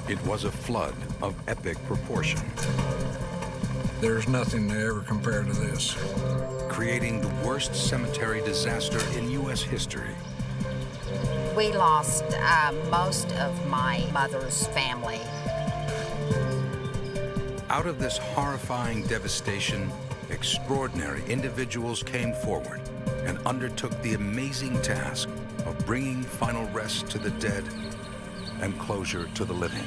It was a flood of epic proportion, There's nothing to ever compare to this. creating the worst cemetery disaster in U.S. history. We lost most of my mother's family. Out of this horrifying devastation, extraordinary individuals came forward and undertook the amazing task of bringing final rest to the dead and closure to the living.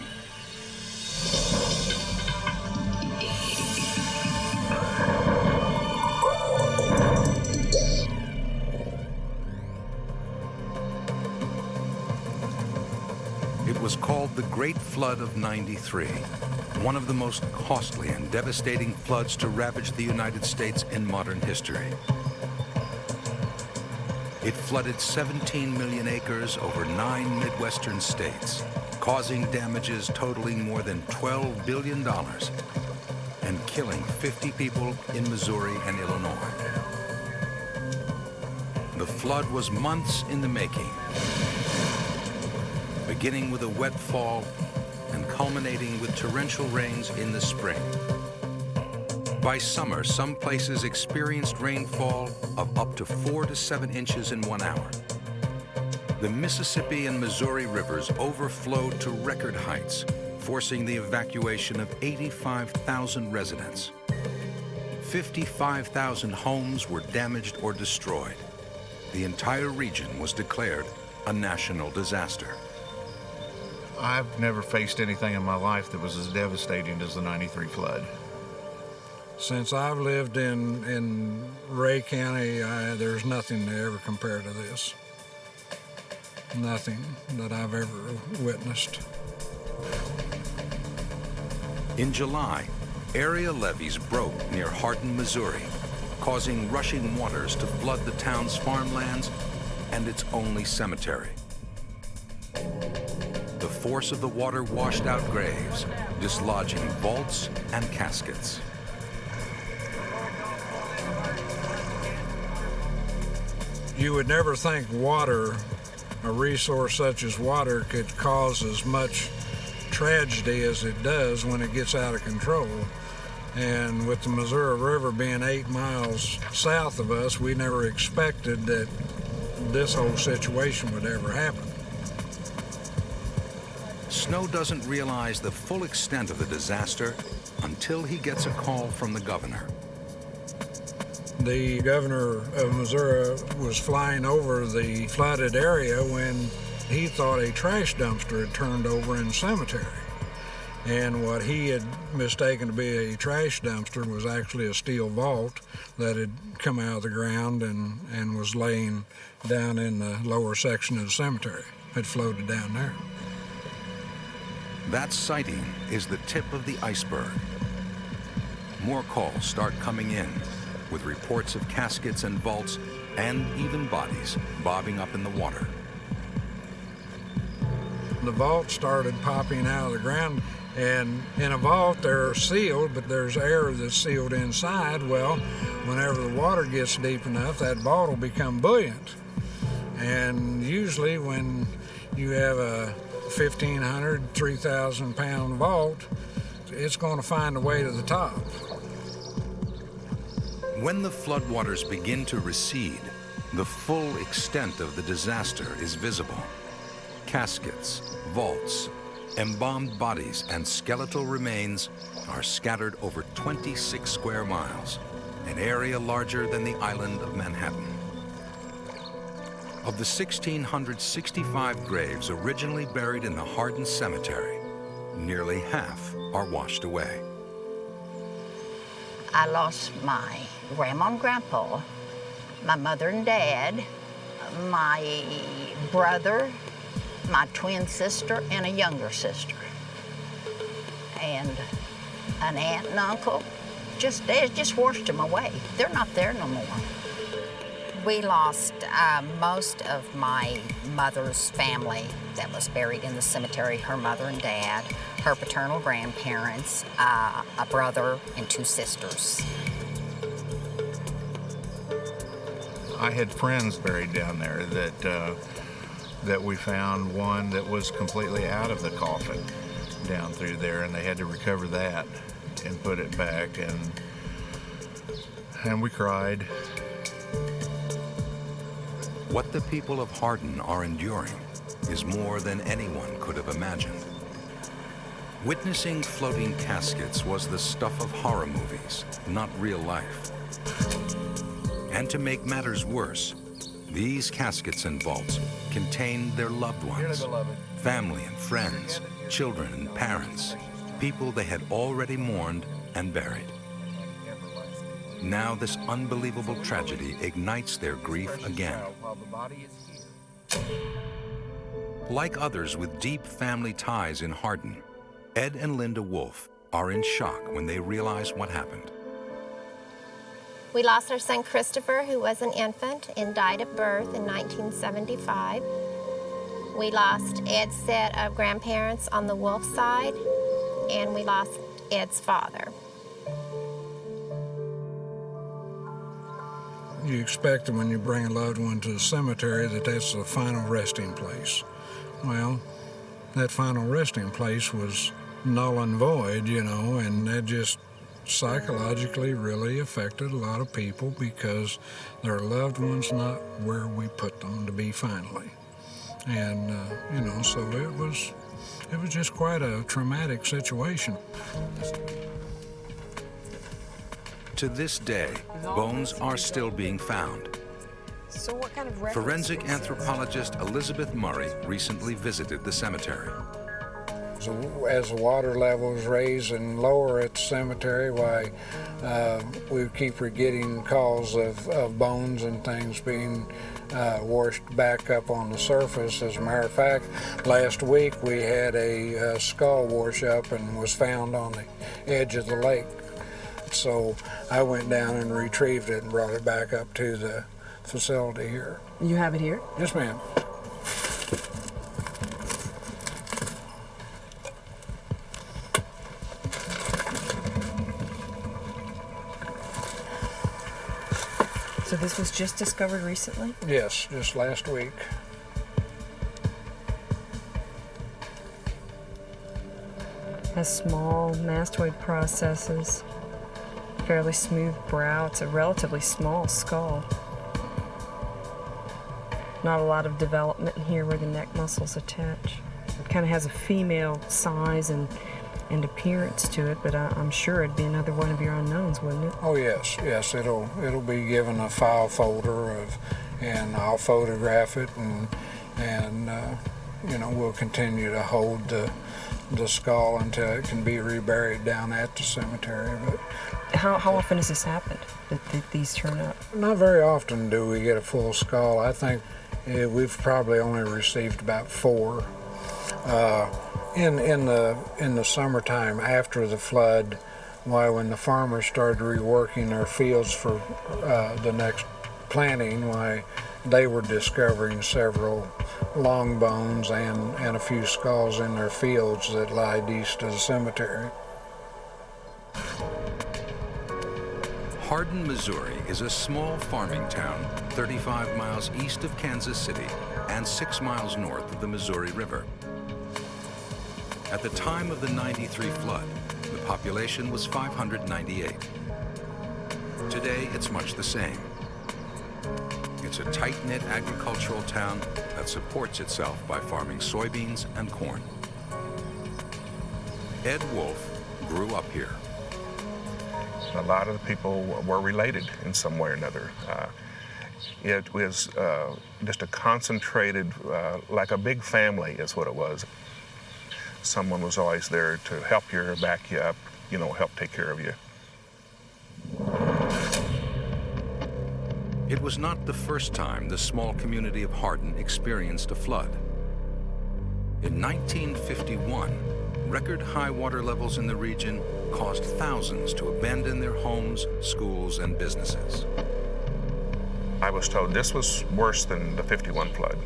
It was called the Great Flood of '93, one of the most costly and devastating floods to ravage the United States in modern history. It flooded 17 million acres over 9 Midwestern states, causing damages totaling more than $12 billion and killing 50 people in Missouri and Illinois. The flood was months in the making, beginning with a wet fall and culminating with torrential rains in the spring. By summer, some places experienced rainfall of up to 4 to 7 inches in 1 hour. The Mississippi and Missouri rivers overflowed to record heights, forcing the evacuation of 85,000 residents. 55,000 homes were damaged or destroyed. The entire region was declared a national disaster. I've never faced anything in my life that was as devastating as the '93 flood. Since I've lived in Ray County, there's nothing to ever compare to this. Nothing that I've ever witnessed. In July, area levees broke near Hardin, Missouri, causing rushing waters to flood the town's farmlands and its only cemetery. The force of the water washed out graves, dislodging vaults and caskets. You would never think water, a resource such as water, could cause as much tragedy as it does when it gets out of control. And with the Missouri River being 8 miles south of us, we never expected that this whole situation would ever happen. Snow doesn't realize the full extent of the disaster until he gets a call from the governor. The governor of Missouri was flying over the flooded area when he thought a trash dumpster had turned over in the cemetery. And what he had mistaken to be a trash dumpster was actually a steel vault that had come out of the ground and was laying down in the lower section of the cemetery. Had floated down there. That sighting is the tip of the iceberg. More calls start coming in, with reports of caskets and vaults and even bodies bobbing up in the water. The vault started popping out of the ground, and in a vault they're sealed, but there's air that's sealed inside. Well, whenever the water gets deep enough, that vault will become buoyant. And usually when you have a 1,500, 3,000 pound vault, it's going to find a way to the top. When the floodwaters begin to recede, the full extent of the disaster is visible. Caskets, vaults, embalmed bodies, and skeletal remains are scattered over 26 square miles, an area larger than the island of Manhattan. Of the 1,665 graves originally buried in the Hardin Cemetery, nearly half are washed away. I lost my grandma and grandpa, my mother and dad, my brother, my twin sister, and a younger sister. And an aunt and uncle, they just washed them away. They're not there no more. We lost most of my mother's family that was buried in the cemetery, her mother and dad, her paternal grandparents, a brother, and 2 sisters. I had friends buried down there that we found one that was completely out of the coffin. down through there, and they had to recover that and put it back, and we cried. What the people of Hardin are enduring is more than anyone could have imagined. Witnessing floating caskets was the stuff of horror movies, not real life. And to make matters worse, these caskets and vaults contained their loved ones, family and friends, children and parents, people they had already mourned and buried. Now this unbelievable tragedy ignites their grief again. Like others with deep family ties in Hardin, Ed and Linda Wolf are in shock when they realize what happened. We lost our son Christopher, who was an infant and died at birth in 1975. We lost Ed's set of grandparents on the Wolf side, and we lost Ed's father. You expect that when you bring a loved one to the cemetery that that's the final resting place. Well, that final resting place was null and void, you know, and that just psychologically really affected a lot of people because their loved ones not where we put them to be finally. And, you know, so it was just quite a traumatic situation. To this day, bones are still being found. So what kind of Forensic anthropologist Elizabeth Murray recently visited the cemetery. So as the water levels raise and lower at the cemetery, why we keep getting calls of bones and things being washed back up on the surface. As a matter of fact, last week we had a skull wash up and was found on the edge of the lake. So I went down and retrieved it and brought it back up to the facility here. You have it here? Yes, ma'am. So this was just discovered recently? Yes, just last week. Has small mastoid processes, fairly smooth brow. It's a relatively small skull. Not a lot of development in here where the neck muscles attach. It kind of has a female size and appearance to it, but I'm sure it'd be another one of your unknowns, wouldn't it? Oh yes, yes. It'll be given a file folder and I'll photograph it and you know, we'll continue to hold the skull until it can be reburied down at the cemetery. But how often has this happened that these turn up? not very often do we get a full skull. I think we've probably only received about 4. In the summertime after the flood, when the farmers started reworking their fields for the next planting, they were discovering several long bones and a few skulls in their fields that lied east of the cemetery. Hardin, Missouri is a small farming town 35 miles east of Kansas City and 6 miles north of the Missouri River. At the time of the '93 flood, the population was 598. Today, it's much the same. It's a tight-knit agricultural town that supports itself by farming soybeans and corn. Ed Wolf grew up here. A lot of the people were related in some way or another. It was just a concentrated, like a big family is what it was. Someone was always there to help you, back you up, you know, help take care of you. It was not the first time the small community of Hardin experienced a flood. In 1951, record high water levels in the region caused thousands to abandon their homes, schools, and businesses. I was told this was worse than the '51 flood.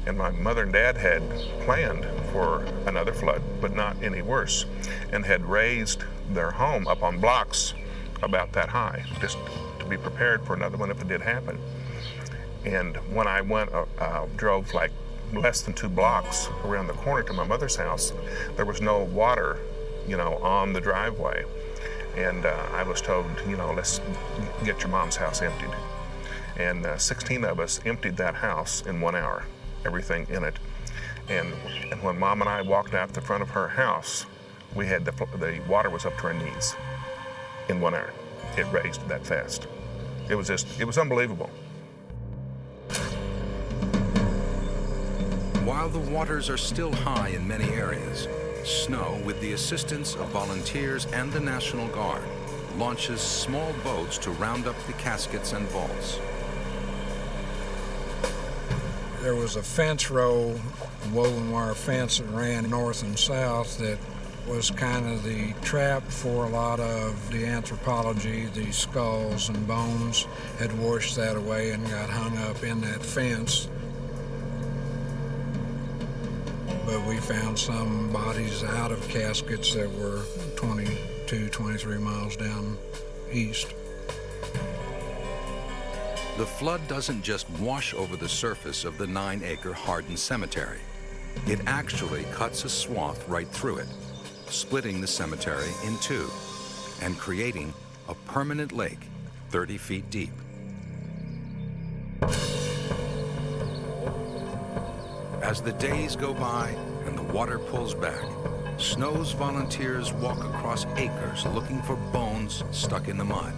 And my mother and dad had planned for another flood, but not any worse, and had raised their home up on blocks about that high, just to be prepared for another one if it did happen. And when I drove like less than 2 blocks around the corner to my mother's house, there was no water, on the driveway. And I was told, let's get your mom's house emptied. And 16 of us emptied that house in 1 hour, everything in it. And when Mom and I walked out the front of her house, we had the water was up to our knees in 1 hour. It raised that fast. It was unbelievable. While the waters are still high in many areas, snow, with the assistance of volunteers and the National Guard, launches small boats to round up the caskets and vaults. There was a fence row, woven wire fence that ran north and south that was kind of the trap for a lot of the anthropology. The skulls and bones had washed that away and got hung up in that fence. But we found some bodies out of caskets that were 22, 23 miles down east. The flood doesn't just wash over the surface of the 9-acre Hardin cemetery. It actually cuts a swath right through it, splitting the cemetery in two and creating a permanent lake 30 feet deep. As the days go by and the water pulls back, Snow's volunteers walk across acres looking for bones stuck in the mud.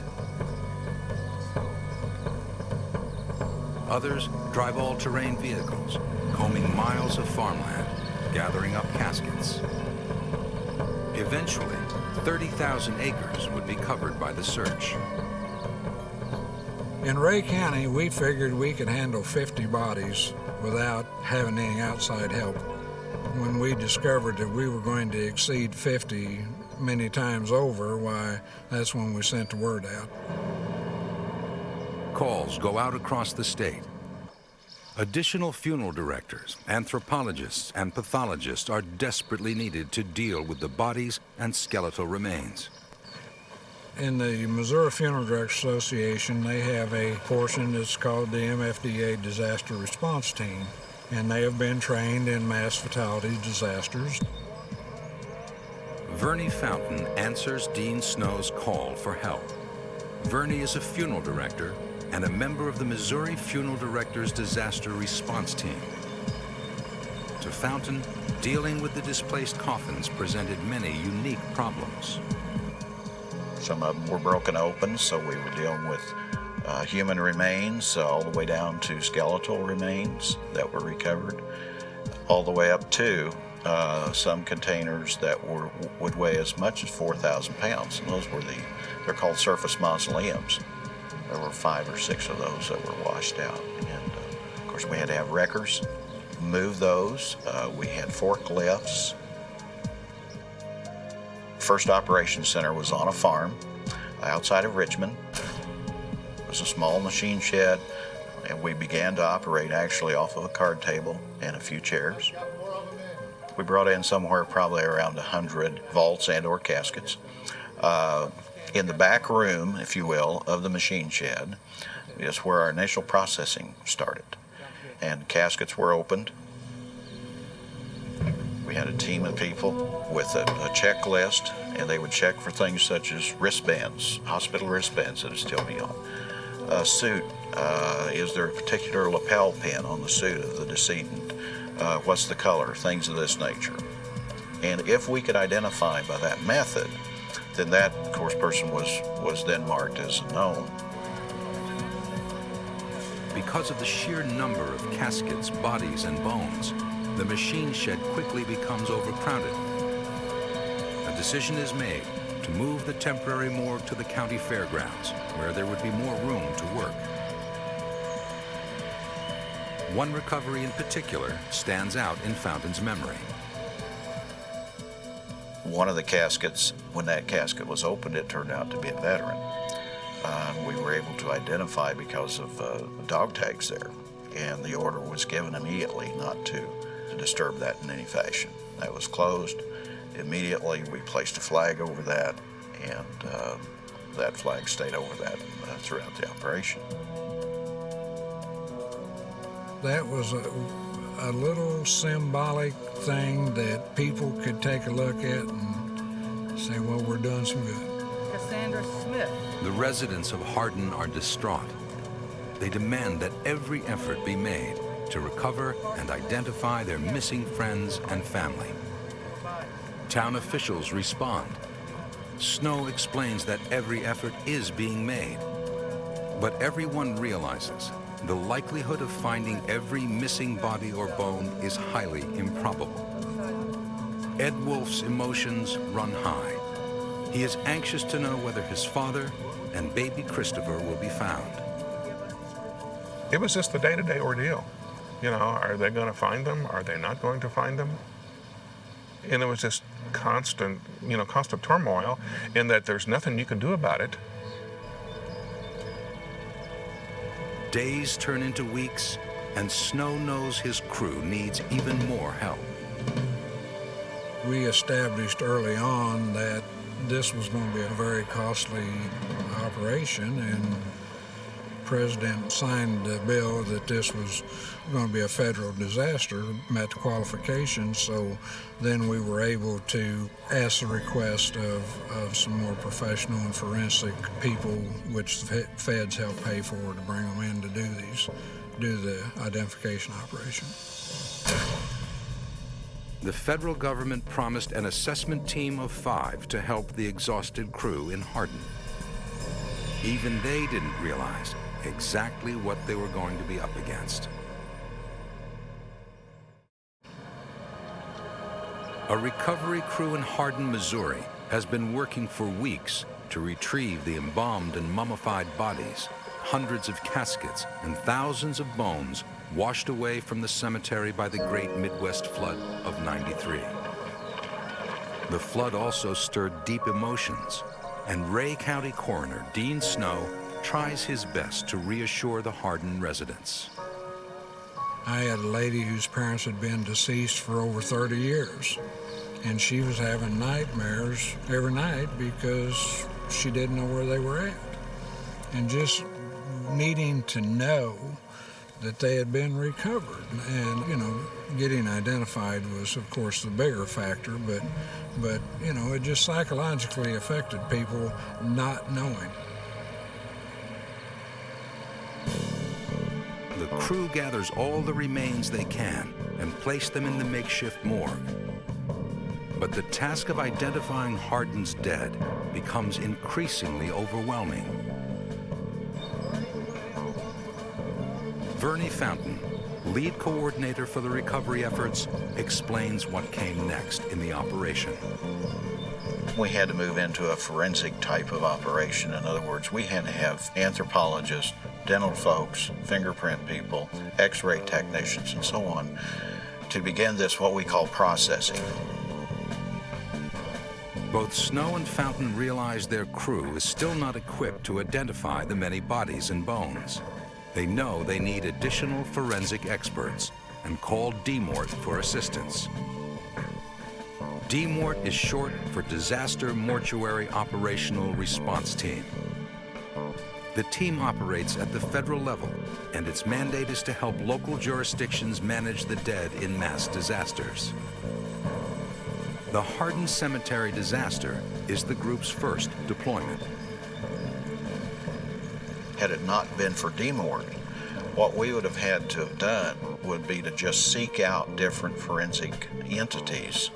Others drive all-terrain vehicles, combing miles of farmland, gathering up caskets. Eventually, 30,000 acres would be covered by the search. In Ray County, we figured we could handle 50 bodies without having any outside help. When we discovered that we were going to exceed 50 many times over, why, that's when we sent the word out. Calls go out across the state. Additional funeral directors, anthropologists, and pathologists are desperately needed to deal with the bodies and skeletal remains. In the Missouri Funeral Directors Association, they have a portion that's called the MFDA Disaster Response Team, and they have been trained in mass fatality disasters. Vernie Fountain answers Dean Snow's call for help. Vernie is a funeral director and a member of the Missouri Funeral Directors Disaster Response Team. To Fountain, dealing with the displaced coffins presented many unique problems. Some of them were broken open, so we were dealing with human remains all the way down to skeletal remains that were recovered, all the way up to some containers that would weigh as much as 4,000 pounds. And those were they're called surface mausoleums. There were 5 or 6 of those that were washed out. And of course we had to have wreckers move those. We had forklifts. First operations center was on a farm outside of Richmond. It was a small machine shed, and we began to operate actually off of a card table and a few chairs. We brought in somewhere probably around 100 vaults and or caskets. In the back room, if you will, of the machine shed is where our initial processing started. And caskets were opened. We had a team of people with a checklist, and they would check for things such as wristbands, hospital wristbands that would still be on. A suit, is there a particular lapel pin on the suit of the decedent? What's the color? Things of this nature. And if we could identify by that method, then that, of course, person was then marked as known. Because of the sheer number of caskets, bodies, and bones, the machine shed quickly becomes overcrowded. A decision is made to move the temporary morgue to the county fairgrounds, where there would be more room to work. One recovery in particular stands out in Fountain's memory. One of the caskets, when that casket was opened, it turned out to be a veteran. We were able to identify because of dog tags there, and the order was given immediately not to disturb that in any fashion. That was closed. Immediately we placed a flag over that, and that flag stayed over that throughout the operation. That was a little symbolic thing that people could take a look at and say, well, we're doing some good. Cassandra Smith. The residents of Hardin are distraught. They demand that every effort be made to recover and identify their missing friends and family. Town officials respond. Snow explains that every effort is being made. But everyone realizes the likelihood of finding every missing body or bone is highly improbable. Ed Wolf's emotions run high. He is anxious to know whether his father and baby Christopher will be found. It was just the day-to-day ordeal. You know, are they going to find them? Are they not going to find them? And it was just constant, constant turmoil in that there's nothing you can do about it. Days turn into weeks, and Snow knows his crew needs even more help. We established early on that this was going to be a very costly operation, and the President signed a bill that this was going to be a federal disaster, met the qualifications, so then we were able to ask the request of some more professional and forensic people, which the feds helped pay for, to bring them in to do the identification operation. The federal government promised an assessment team of 5 to help the exhausted crew in Hardin. Even they didn't realize exactly what they were going to be up against. A recovery crew in Hardin, Missouri has been working for weeks to retrieve the embalmed and mummified bodies, hundreds of caskets, and thousands of bones washed away from the cemetery by the Great Midwest Flood of '93. The flood also stirred deep emotions, and Ray County Coroner Dean Snow tries his best to reassure the Hardin residents. I had a lady whose parents had been deceased for over 30 years, and she was having nightmares every night because she didn't know where they were at. And just needing to know that they had been recovered. And, getting identified was, of course, the bigger factor, but it just psychologically affected people not knowing. The crew gathers all the remains they can and place them in the makeshift morgue. But the task of identifying Hardin's dead becomes increasingly overwhelming. Vernie Fountain, lead coordinator for the recovery efforts, explains what came next in the operation. We had to move into a forensic type of operation. In other words, we had to have anthropologists, dental folks, fingerprint people, x-ray technicians, and so on, to begin this, what we call processing. Both Snow and Fountain realize their crew is still not equipped to identify the many bodies and bones. They know they need additional forensic experts and call DMORT for assistance. DMORT is short for Disaster Mortuary Operational Response Team. The team operates at the federal level, and its mandate is to help local jurisdictions manage the dead in mass disasters. The Hardin Cemetery disaster is the group's first deployment. Had it not been for DMORT, what we would have had to have done would be to just seek out different forensic entities,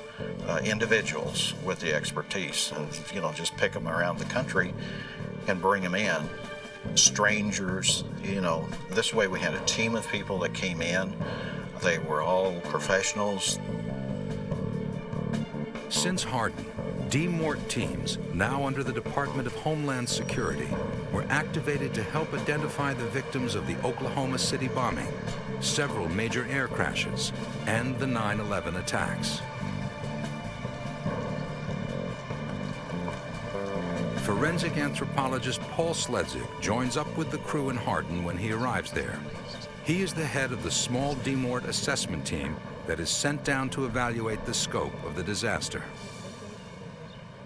individuals with the expertise, and just pick them around the country and bring them in. Strangers, this way we had a team of people that came in. They were all professionals. Since Hardin, DMORT teams, now under the Department of Homeland Security, were activated to help identify the victims of the Oklahoma City bombing, several major air crashes, and the 9/11 attacks. Forensic anthropologist Paul Sledzik joins up with the crew in Hardin when he arrives there. He is the head of the small DMORT assessment team that is sent down to evaluate the scope of the disaster.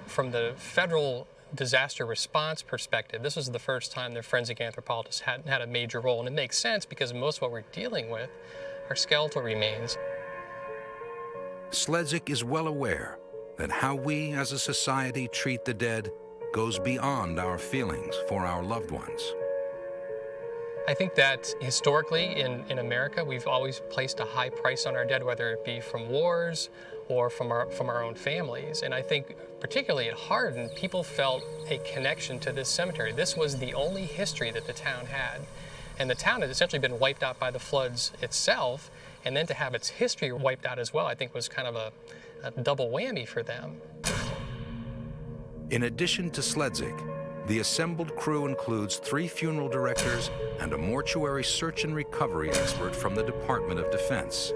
From the federal disaster response perspective, this was the first time the forensic anthropologists hadn't had a major role, and it makes sense because most of what we're dealing with are skeletal remains. Sledzik is well aware that how we as a society treat the dead goes beyond our feelings for our loved ones. I think that historically in America, we've always placed a high price on our dead, whether it be from wars or from our own families. And I think particularly at Hardin, people felt a connection to this cemetery. This was the only history that the town had. And the town had essentially been wiped out by the floods itself, and then to have its history wiped out as well, I think was kind of a double whammy for them. In addition to Sledzik, the assembled crew includes 3 funeral directors and a mortuary search and recovery expert from the Department of Defense.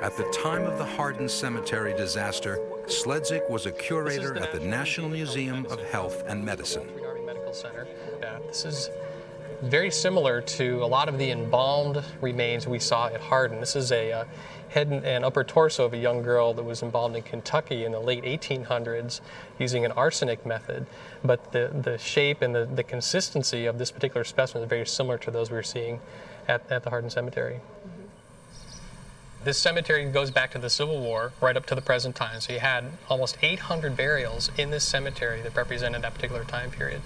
At the time of the Hardin Cemetery disaster, Sledzik was a curator at the National Museum of Health and Medicine. Center. This is very similar to a lot of the embalmed remains we saw at Hardin. This is a head and upper torso of a young girl that was embalmed in Kentucky in the late 1800s using an arsenic method. But the shape and the consistency of this particular specimen is very similar to those we were seeing at the Hardin Cemetery. This cemetery goes back to the Civil War, right up to the present time. So you had almost 800 burials in this cemetery that represented that particular time period.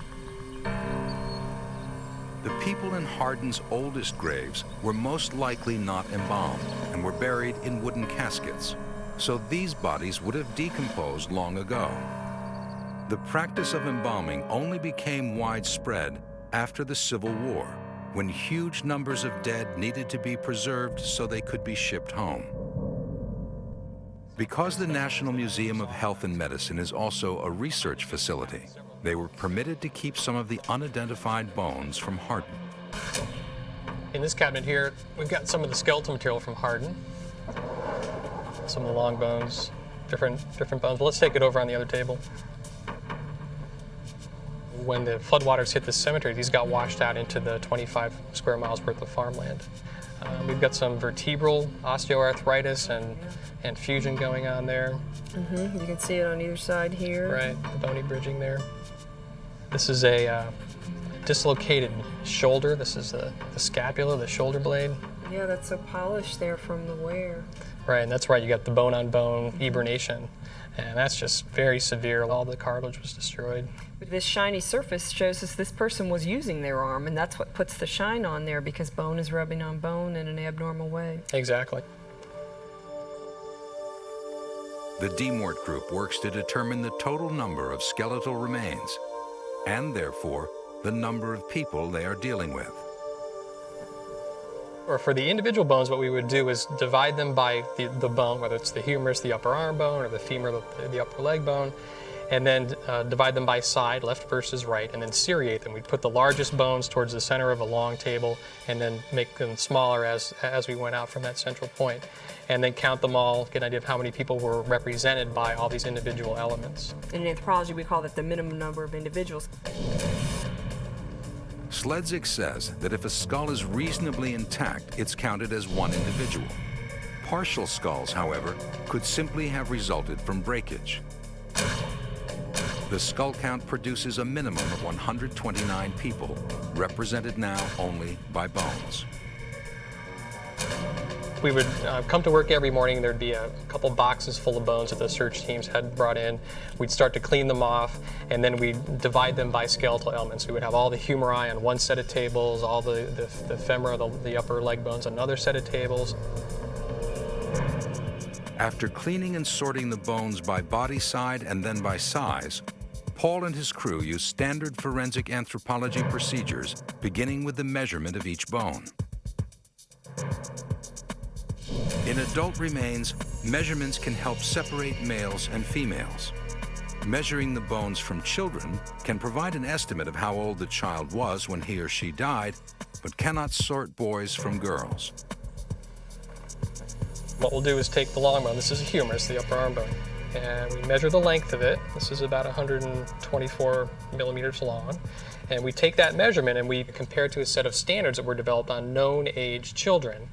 The people in Hardin's oldest graves were most likely not embalmed and were buried in wooden caskets, so these bodies would have decomposed long ago. The practice of embalming only became widespread after the Civil War, when huge numbers of dead needed to be preserved so they could be shipped home. Because the National Museum of Health and Medicine is also a research facility, they were permitted to keep some of the unidentified bones from Hardin. In this cabinet here, we've got some of the skeletal material from Hardin. Some of the long bones, different bones. But let's take it over on the other table. When the floodwaters hit this cemetery, these got washed out into the 25 square miles worth of farmland. We've got some vertebral osteoarthritis and fusion going on there. You can see it on either side here. Right, the bony bridging there. This is a dislocated shoulder. This is the scapula, the shoulder blade. Yeah, that's so polished there from the wear. Right, and that's right, you got the bone-on-bone eburnation. And that's just very severe. All the cartilage was destroyed. This shiny surface shows us this person was using their arm, and that's what puts the shine on there, because bone is rubbing on bone in an abnormal way. Exactly. The DMORT group works to determine the total number of skeletal remains, and therefore the number of people they are dealing with. Or for the individual bones, what we would do is divide them by the bone, whether it's the humerus, the upper arm bone, or the femur, the upper leg bone, and then divide them by side, left versus right, and then seriate them. We'd put the largest bones towards the center of a long table, and then make them smaller as we went out from that central point. And then count them all, get an idea of how many people were represented by all these individual elements. In anthropology, we call that the minimum number of individuals. Sledzik says that if a skull is reasonably intact, it's counted as one individual. Partial skulls, however, could simply have resulted from breakage. The skull count produces a minimum of 129 people, represented now only by bones. We would come to work every morning. There'd be a couple boxes full of bones that the search teams had brought in. We'd start to clean them off, and then we'd divide them by skeletal elements. We would have all the humeri on one set of tables, all the femora, the upper leg bones on another set of tables. After cleaning and sorting the bones by body side and then by size, Paul and his crew use standard forensic anthropology procedures, beginning with the measurement of each bone. In adult remains, measurements can help separate males and females. Measuring the bones from children can provide an estimate of how old the child was when he or she died, but cannot sort boys from girls. What we'll do is take the long bone, this is a humerus, the upper arm bone, and we measure the length of it. This is about 124 millimeters long. And we take that measurement and we compare it to a set of standards that were developed on known age children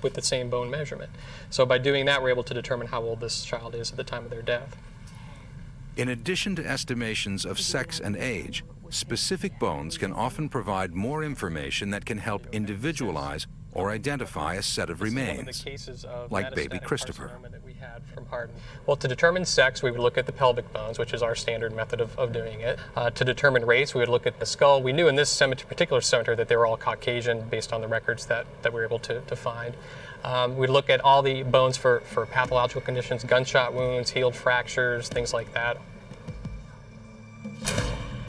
with the same bone measurement. So by doing that, we're able to determine how old this child is at the time of their death. In addition to estimations of sex and age, specific bones can often provide more information that can help individualize or identify a set of remains, like baby Christopher. That we had from Hardin. Well, to determine sex, we would look at the pelvic bones, which is our standard method of doing it. To determine race, we would look at the skull. We knew in this particular cemetery that they were all Caucasian based on the records that we were able to find. We'd look at all the bones for pathological conditions, gunshot wounds, healed fractures, things like that.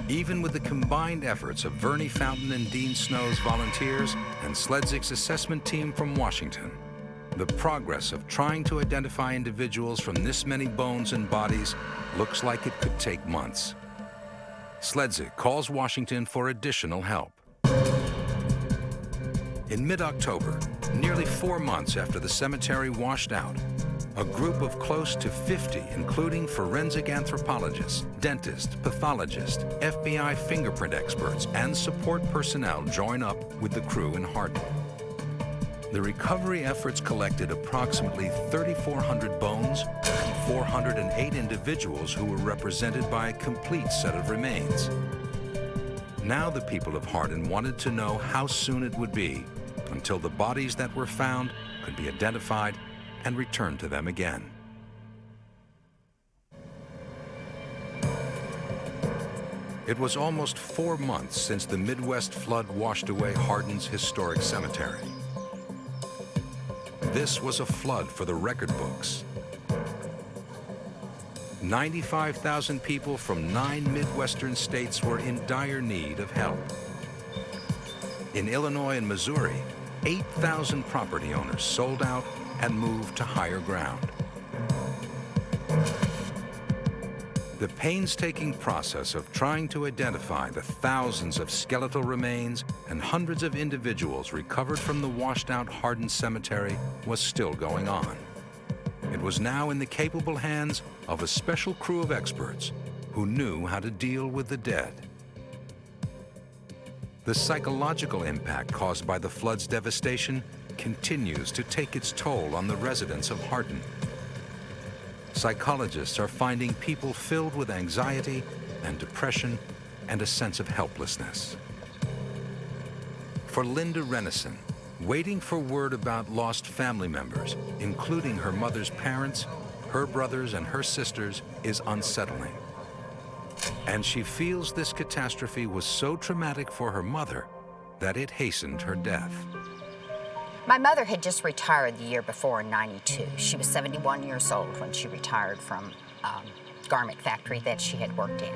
Even with the combined efforts of Verney Fountain and Dean Snow's volunteers and Sledzik assessment team from Washington, the progress of trying to identify individuals from this many bones and bodies looks like it could take months. Sledzik calls Washington for additional help. In mid-October, nearly 4 months after the cemetery washed out, a group of close to 50, including forensic anthropologists, dentists, pathologists, FBI fingerprint experts, and support personnel join up with the crew in Hardin. The recovery efforts collected approximately 3,400 bones and 408 individuals who were represented by a complete set of remains. Now the people of Hardin wanted to know how soon it would be until the bodies that were found could be identified and returned to them again. It was almost 4 months since the Midwest flood washed away Hardin's historic cemetery. This was a flood for the record books. 95,000 people from 9 Midwestern states were in dire need of help. In Illinois and Missouri, 8,000 property owners sold out and moved to higher ground. The painstaking process of trying to identify the thousands of skeletal remains and hundreds of individuals recovered from the washed-out Hardin Cemetery was still going on. It was now in the capable hands of a special crew of experts who knew how to deal with the dead. The psychological impact caused by the flood's devastation continues to take its toll on the residents of Hardin. Psychologists are finding people filled with anxiety and depression and a sense of helplessness. For Linda Renison, waiting for word about lost family members, including her mother's parents, her brothers, and her sisters, is unsettling. And she feels this catastrophe was so traumatic for her mother that it hastened her death. My mother had just retired the year before in '92. She was 71 years old when she retired from a garment factory that she had worked in.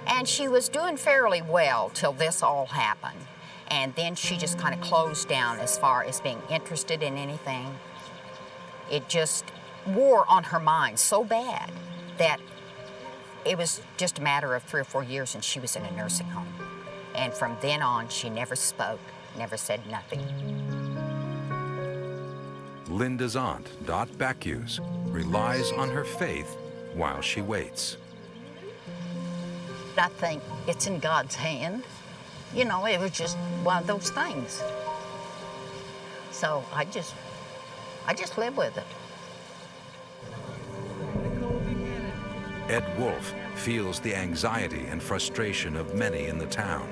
And she was doing fairly well till this all happened. And then she just kind of closed down as far as being interested in anything. It just wore on her mind so bad that it was just a matter of 3 or 4 years and she was in a nursing home. And from then on, she never spoke, never said nothing. Linda's aunt, Dot Bacchus, relies on her faith while she waits. I think it's in God's hand. You know, it was just one of those things. So I just live with it. Ed Wolf feels the anxiety and frustration of many in the town.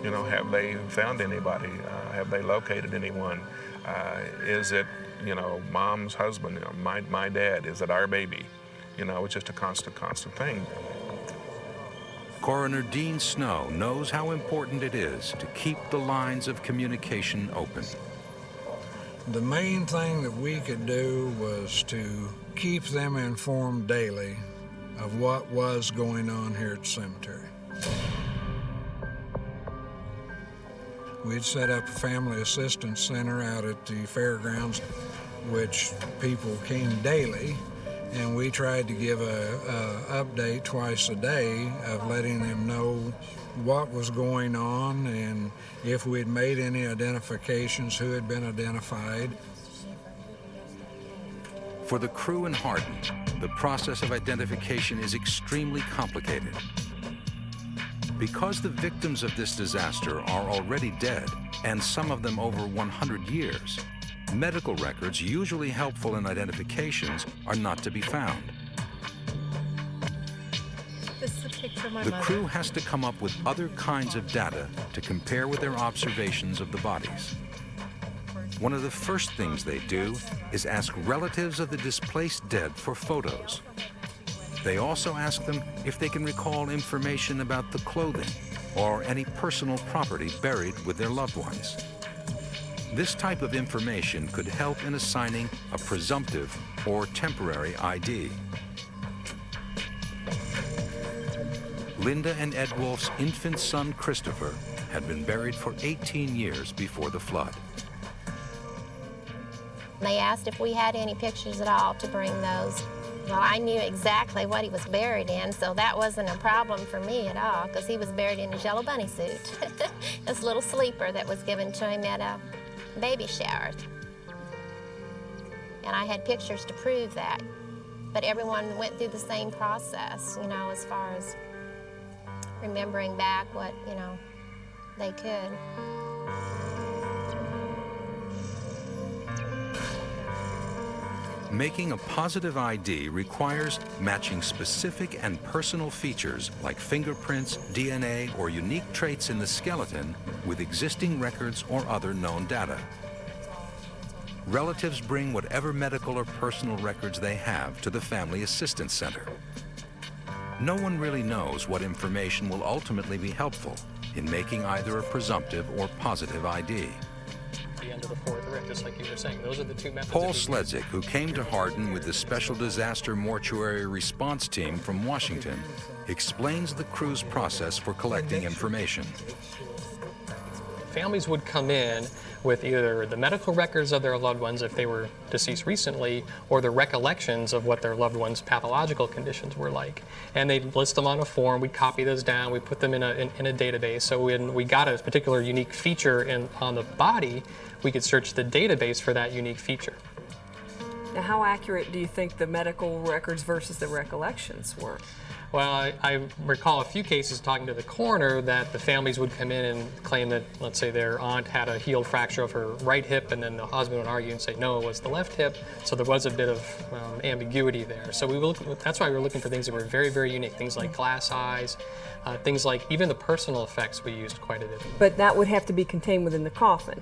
You know, have they found anybody? Have they located anyone? Is it, you know, mom's husband, you know, my dad? Is it our baby? You know, it's just a constant thing. Coroner Dean Snow knows how important it is to keep the lines of communication open. The main thing that we could do was to keep them informed daily of what was going on here at the cemetery. We'd set up a family assistance center out at the fairgrounds, which people came daily, and we tried to give a update twice a day of letting them know what was going on and if we'd made any identifications, who had been identified. For the crew in Hardin, the process of identification is extremely complicated. Because the victims of this disaster are already dead, and some of them over 100 years, medical records usually helpful in identifications are not to be found. This is a picture of my The mother. crew has to come up with other kinds of data to compare with their observations of the bodies. One of the first things they do is ask relatives of the displaced dead for photos. They also ask them if they can recall information about the clothing or any personal property buried with their loved ones. This type of information could help in assigning a presumptive or temporary ID. Linda and Ed Wolf's infant son, Christopher, had been buried for 18 years before the flood. They asked if we had any pictures at all to bring those. Well, I knew exactly what he was buried in, so that wasn't a problem for me at all, because he was buried in his yellow bunny suit. This little sleeper that was given to him at a baby shower. And I had pictures to prove that. But everyone went through the same process, you know, as far as remembering back what, you know, they could. Making a positive ID requires matching specific and personal features like fingerprints, DNA, or unique traits in the skeleton with existing records or other known data. Relatives bring whatever medical or personal records they have to the Family Assistance Center. No one really knows what information will ultimately be helpful in making either a presumptive or positive ID. The end of the fourth rib, just like you were saying. Those are the two methods. Paul Sledzik, who came to Hardin with the Special Disaster Mortuary Response Team from Washington, explains the crew's process for collecting information. Families would come in with either the medical records of their loved ones if they were deceased recently, or the recollections of what their loved ones' pathological conditions were like. And they'd list them on a form, we'd copy those down, we'd put them in a database. So when we got a particular unique feature on the body, we could search the database for that unique feature. Now, how accurate do you think the medical records versus the recollections were? Well, I recall a few cases talking to the coroner that the families would come in and claim that, let's say, their aunt had a healed fracture of her right hip, and then the husband would argue and say, no, it was the left hip. So there was a bit of ambiguity there. So that's why we were looking for things that were very, very unique, things like glass eyes, things like even the personal effects we used quite a bit. But that would have to be contained within the coffin.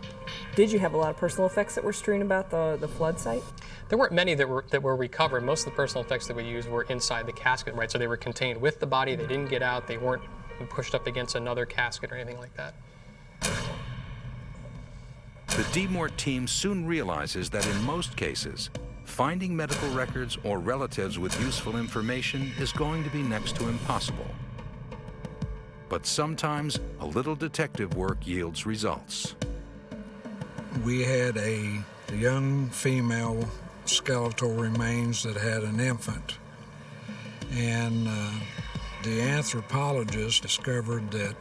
Did you have a lot of personal effects that were strewn about the flood site? There weren't many that were recovered. Most of the personal effects that we used were inside the casket, right? So they were contained with the body. They didn't get out. They weren't pushed up against another casket or anything like that. The DMORT team soon realizes that in most cases, finding medical records or relatives with useful information is going to be next to impossible. But sometimes a little detective work yields results. We had a young female skeletal remains that had an infant. And the anthropologist discovered that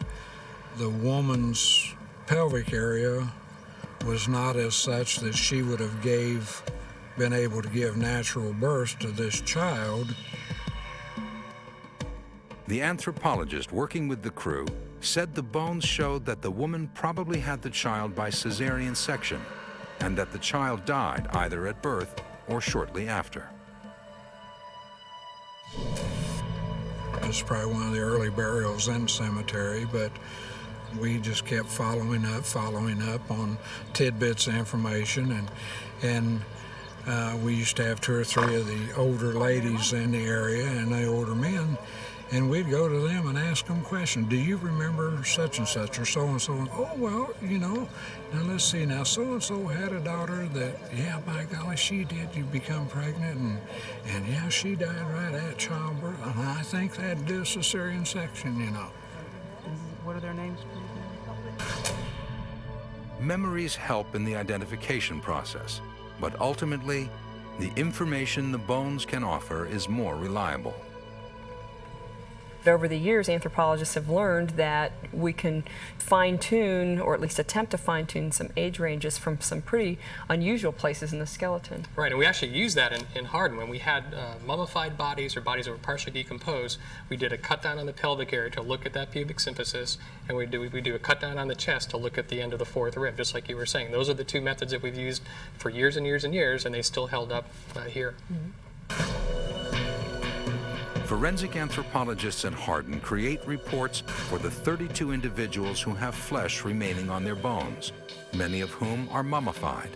the woman's pelvic area was not as such that she would have been able to give natural birth to this child. The anthropologist working with the crew said the bones showed that the woman probably had the child by cesarean section, and that the child died either at birth or shortly after. It's probably one of the early burials in the cemetery, but we just kept following up on tidbits of information, and we used to have 2 or 3 of the older ladies in the area and the older men, and we'd go to them and ask them questions. Do you remember such and such or so and so? And, oh, well, you know, now let's see, now so and so had a daughter that, yeah, by golly, she did. You become pregnant, and yeah, she died right at childbirth. And I think that did a cesarean section, you know. What are their names, please? Memories help in the identification process, but ultimately, the information the bones can offer is more reliable. Over the years, anthropologists have learned that we can fine-tune, or at least attempt to fine-tune, some age ranges from some pretty unusual places in the skeleton. Right, and we actually used that in Hardin. When we had mummified bodies or bodies that were partially decomposed, we did a cut down on the pelvic area to look at that pubic symphysis, and we do a cut down on the chest to look at the end of the fourth rib, just like you were saying. Those are the 2 methods that we've used for years and years and years, and they still held up here. Mm-hmm. Forensic anthropologists at Hardin create reports for the 32 individuals who have flesh remaining on their bones, many of whom are mummified.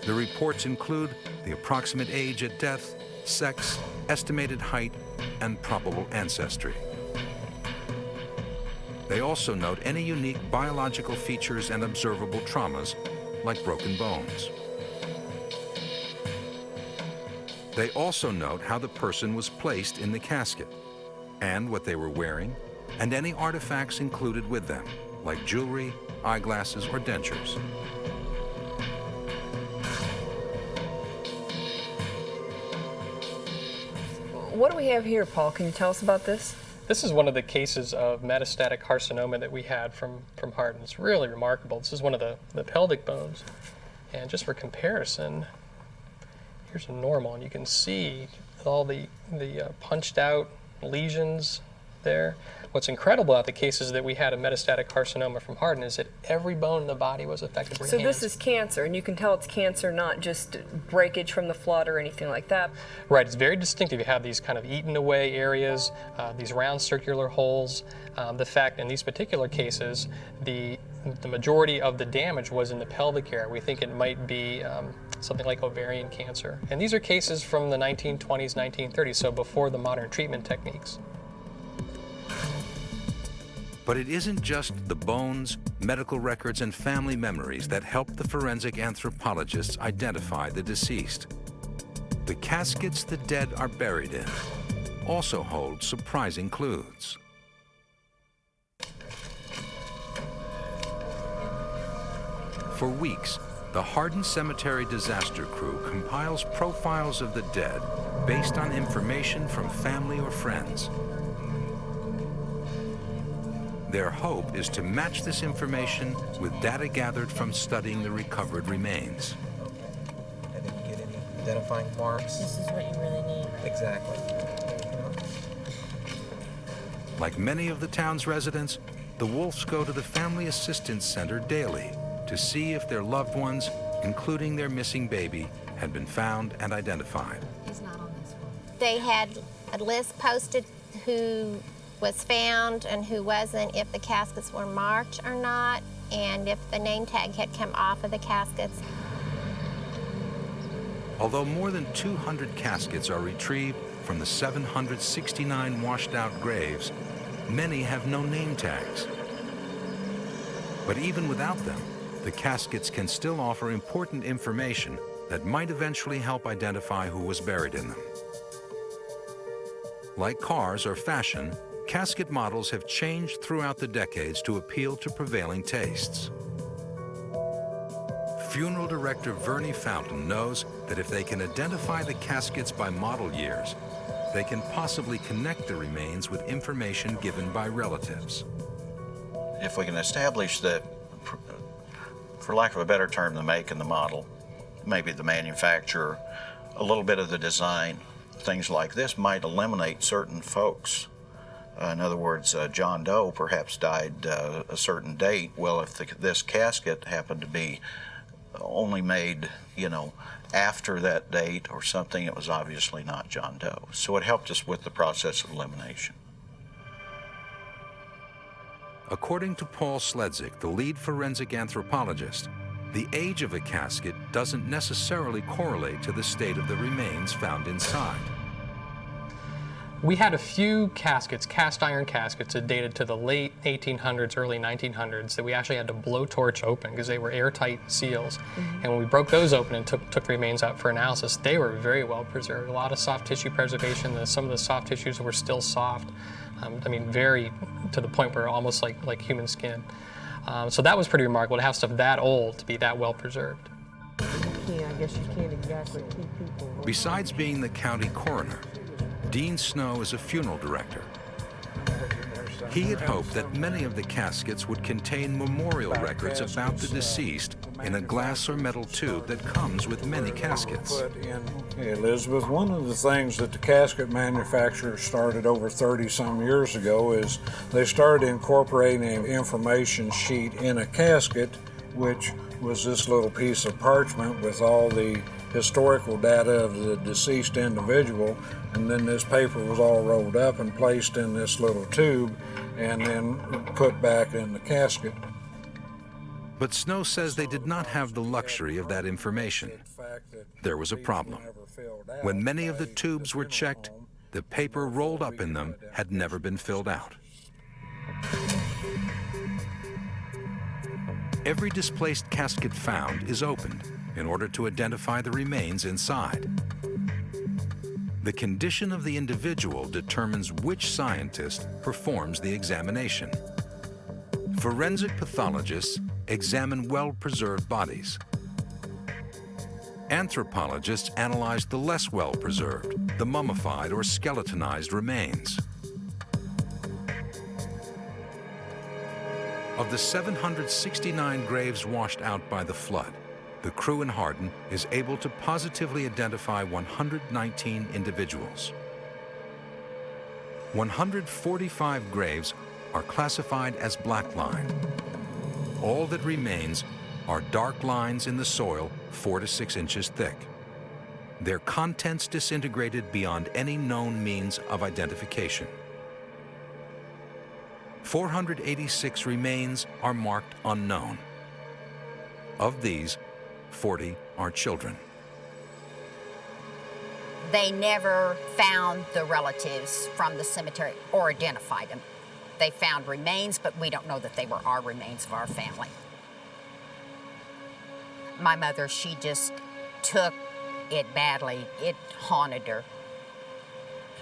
The reports include the approximate age at death, sex, estimated height, and probable ancestry. They also note any unique biological features and observable traumas, like broken bones. They also note how the person was placed in the casket, and what they were wearing, and any artifacts included with them, like jewelry, eyeglasses, or dentures. What do we have here, Paul? Can you tell us about this? This is one of the cases of metastatic carcinoma that we had from Hardin. It's really remarkable. This is one of the pelvic bones. And just for comparison, here's a normal, and you can see all the punched out lesions there. What's incredible about the cases that we had a metastatic carcinoma from Hardin is that every bone in the body was affected. So this is cancer, and you can tell it's cancer, not just breakage from the flood or anything like that. Right, it's very distinctive. You have these kind of eaten away areas, these round circular holes. The fact in these particular cases, the majority of the damage was in the pelvic area. We think it might be something like ovarian cancer. And these are cases from the 1920s, 1930s, so before the modern treatment techniques. But it isn't just the bones, medical records, and family memories that help the forensic anthropologists identify the deceased. The caskets the dead are buried in also hold surprising clues. For weeks, the Hardin Cemetery disaster crew compiles profiles of the dead based on information from family or friends. Their hope is to match this information with data gathered from studying the recovered remains. I didn't get any identifying marks. This is what you really need. Exactly. Like many of the town's residents, the Wolfs go to the Family Assistance Center daily to see if their loved ones, including their missing baby, had been found and identified. He's not on this one. They had a list posted who was found and who wasn't, if the caskets were marked or not, and if the name tag had come off of the caskets. Although more than 200 caskets are retrieved from the 769 washed out graves, many have no name tags. But even without them, the caskets can still offer important information that might eventually help identify who was buried in them. Like cars or fashion, casket models have changed throughout the decades to appeal to prevailing tastes. Funeral director Vernie Fountain knows that if they can identify the caskets by model years, they can possibly connect the remains with information given by relatives. If we can establish that, for lack of a better term, the make and the model, maybe the manufacturer, a little bit of the design, things like this might eliminate certain folks. In other words, John Doe perhaps died a certain date. Well, if this casket happened to be only made, after that date or something, it was obviously not John Doe. So it helped us with the process of elimination. According to Paul Sledzik, the lead forensic anthropologist, the age of a casket doesn't necessarily correlate to the state of the remains found inside. We had a few caskets, cast iron caskets, that dated to the late 1800s, early 1900s, that we actually had to blowtorch open because they were airtight seals. Mm-hmm. And when we broke those open and took the remains out for analysis, they were very well preserved. A lot of soft tissue preservation. Some of the soft tissues were still soft. Very to the point where almost like human skin. So that was pretty remarkable to have stuff that old to be that well preserved. I guess you can't exactly keep people. Besides being the county coroner, Dean Snow is a funeral director. He had hoped that many of the caskets would contain memorial records about the deceased in a glass or metal tube that comes with many caskets. Hey, Elizabeth, one of the things that the casket manufacturers started over 30-some years ago is they started incorporating an information sheet in a casket, which was this little piece of parchment with all the historical data of the deceased individual, and then this paper was all rolled up and placed in this little tube and then put back in the casket. But Snow says they did not have the luxury of that information. There was a problem. When many of the tubes were checked, the paper rolled up in them had never been filled out. Every displaced casket found is opened in order to identify the remains inside. The condition of the individual determines which scientist performs the examination. Forensic pathologists examine well-preserved bodies. Anthropologists analyze the less well-preserved, the mummified or skeletonized remains. Of the 769 graves washed out by the flood, the crew in Hardin is able to positively identify 119 individuals. 145 graves are classified as black line. All that remains are dark lines in the soil 4 to 6 inches thick. Their contents disintegrated beyond any known means of identification. 486 remains are marked unknown. Of these, 40 are children. They never found the relatives from the cemetery or identified them. They found remains, but we don't know that they were our remains of our family. My mother, she just took it badly. It haunted her.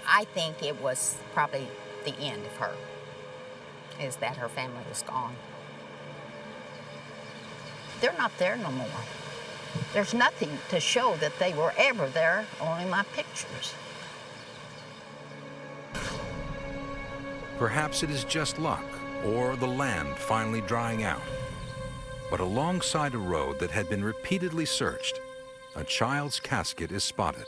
I think it was probably the end of her, is that her family was gone. They're not there no more. There's nothing to show that they were ever there, only my pictures. Perhaps it is just luck, or the land finally drying out. But alongside a road that had been repeatedly searched, a child's casket is spotted.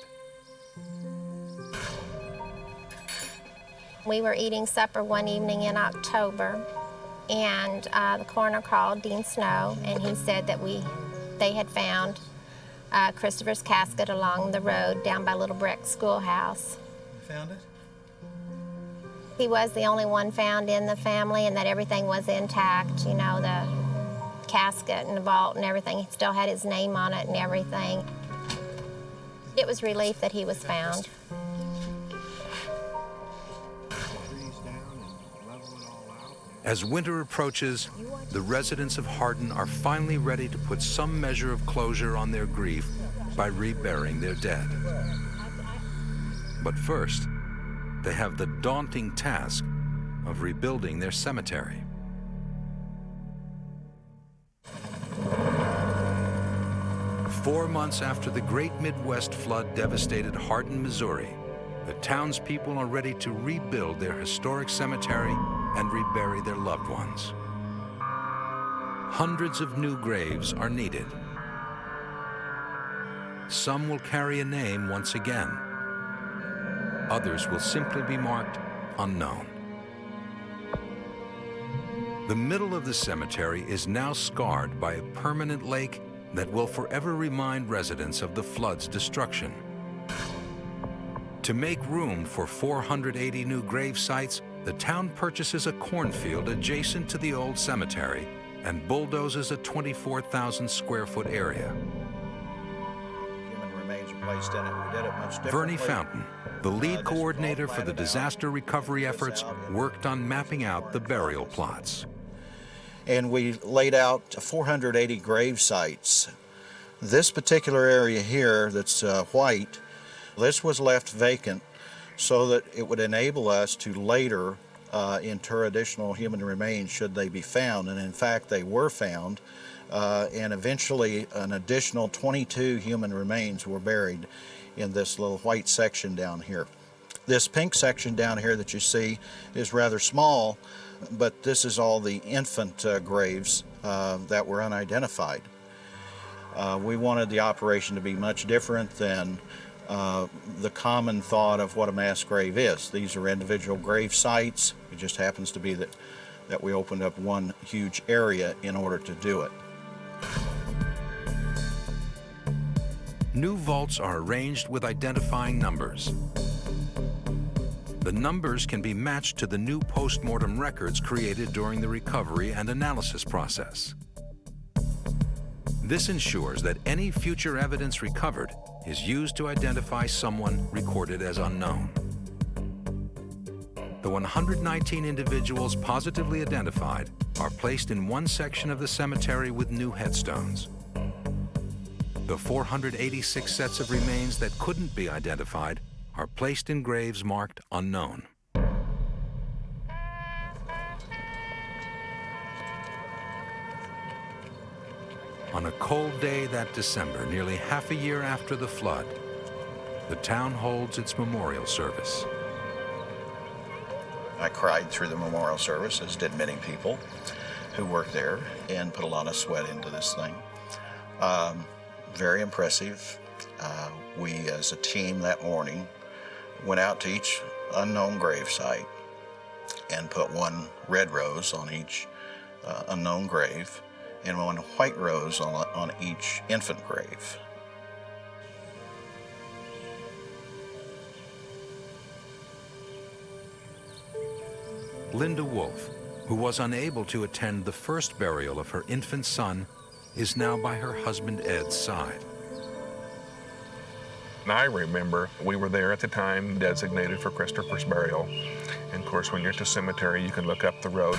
We were eating supper one evening in October, and the coroner called Dean Snow, and he said that they had found Christopher's casket along the road down by Little Brick Schoolhouse. You found it? He was the only one found in the family, and that everything was intact, you know, the casket and the vault and everything. He still had his name on it and everything. It was relief that he was found. As winter approaches, the residents of Hardin are finally ready to put some measure of closure on their grief by reburying their dead. But first, they have the daunting task of rebuilding their cemetery. Four months after the Great Midwest flood devastated Hardin, Missouri, the townspeople are ready to rebuild their historic cemetery and rebury their loved ones. Hundreds of new graves are needed. Some will carry a name once again. Others will simply be marked unknown. The middle of the cemetery is now scarred by a permanent lake that will forever remind residents of the flood's destruction. To make room for 480 new grave sites, the town purchases a cornfield adjacent to the old cemetery and bulldozes a 24,000 square foot area. Human remains are placed in it. We did it much differently. Bernie Fountain, the lead coordinator for the disaster recovery efforts, worked on mapping out the burial plots. And we laid out 480 grave sites. This particular area here that's white, this was left vacant so that it would enable us to later inter additional human remains should they be found. And in fact, they were found. And eventually an additional 22 human remains were buried in this little white section down here. This pink section down here that you see is rather small, but this is all the infant graves that were unidentified. We wanted the operation to be much different than the common thought of what a mass grave is. These are individual grave sites. It just happens to be that we opened up one huge area in order to do it. New vaults are arranged with identifying numbers. The numbers can be matched to the new post-mortem records created during the recovery and analysis process. This ensures that any future evidence recovered is used to identify someone recorded as unknown. The 119 individuals positively identified are placed in one section of the cemetery with new headstones. The 486 sets of remains that couldn't be identified are placed in graves marked unknown. On a cold day that December, nearly half a year after the flood, the town holds its memorial service. I cried through the memorial service, as did many people who worked there and put a lot of sweat into this thing. Very impressive. We, as a team that morning, went out to each unknown grave site and put one red rose on each unknown grave and one white rose on each infant grave. Linda Wolf, who was unable to attend the first burial of her infant son, is now by her husband Ed's side. And I remember we were there at the time designated for Christopher's burial. And of course, when you're at the cemetery, you can look up the road.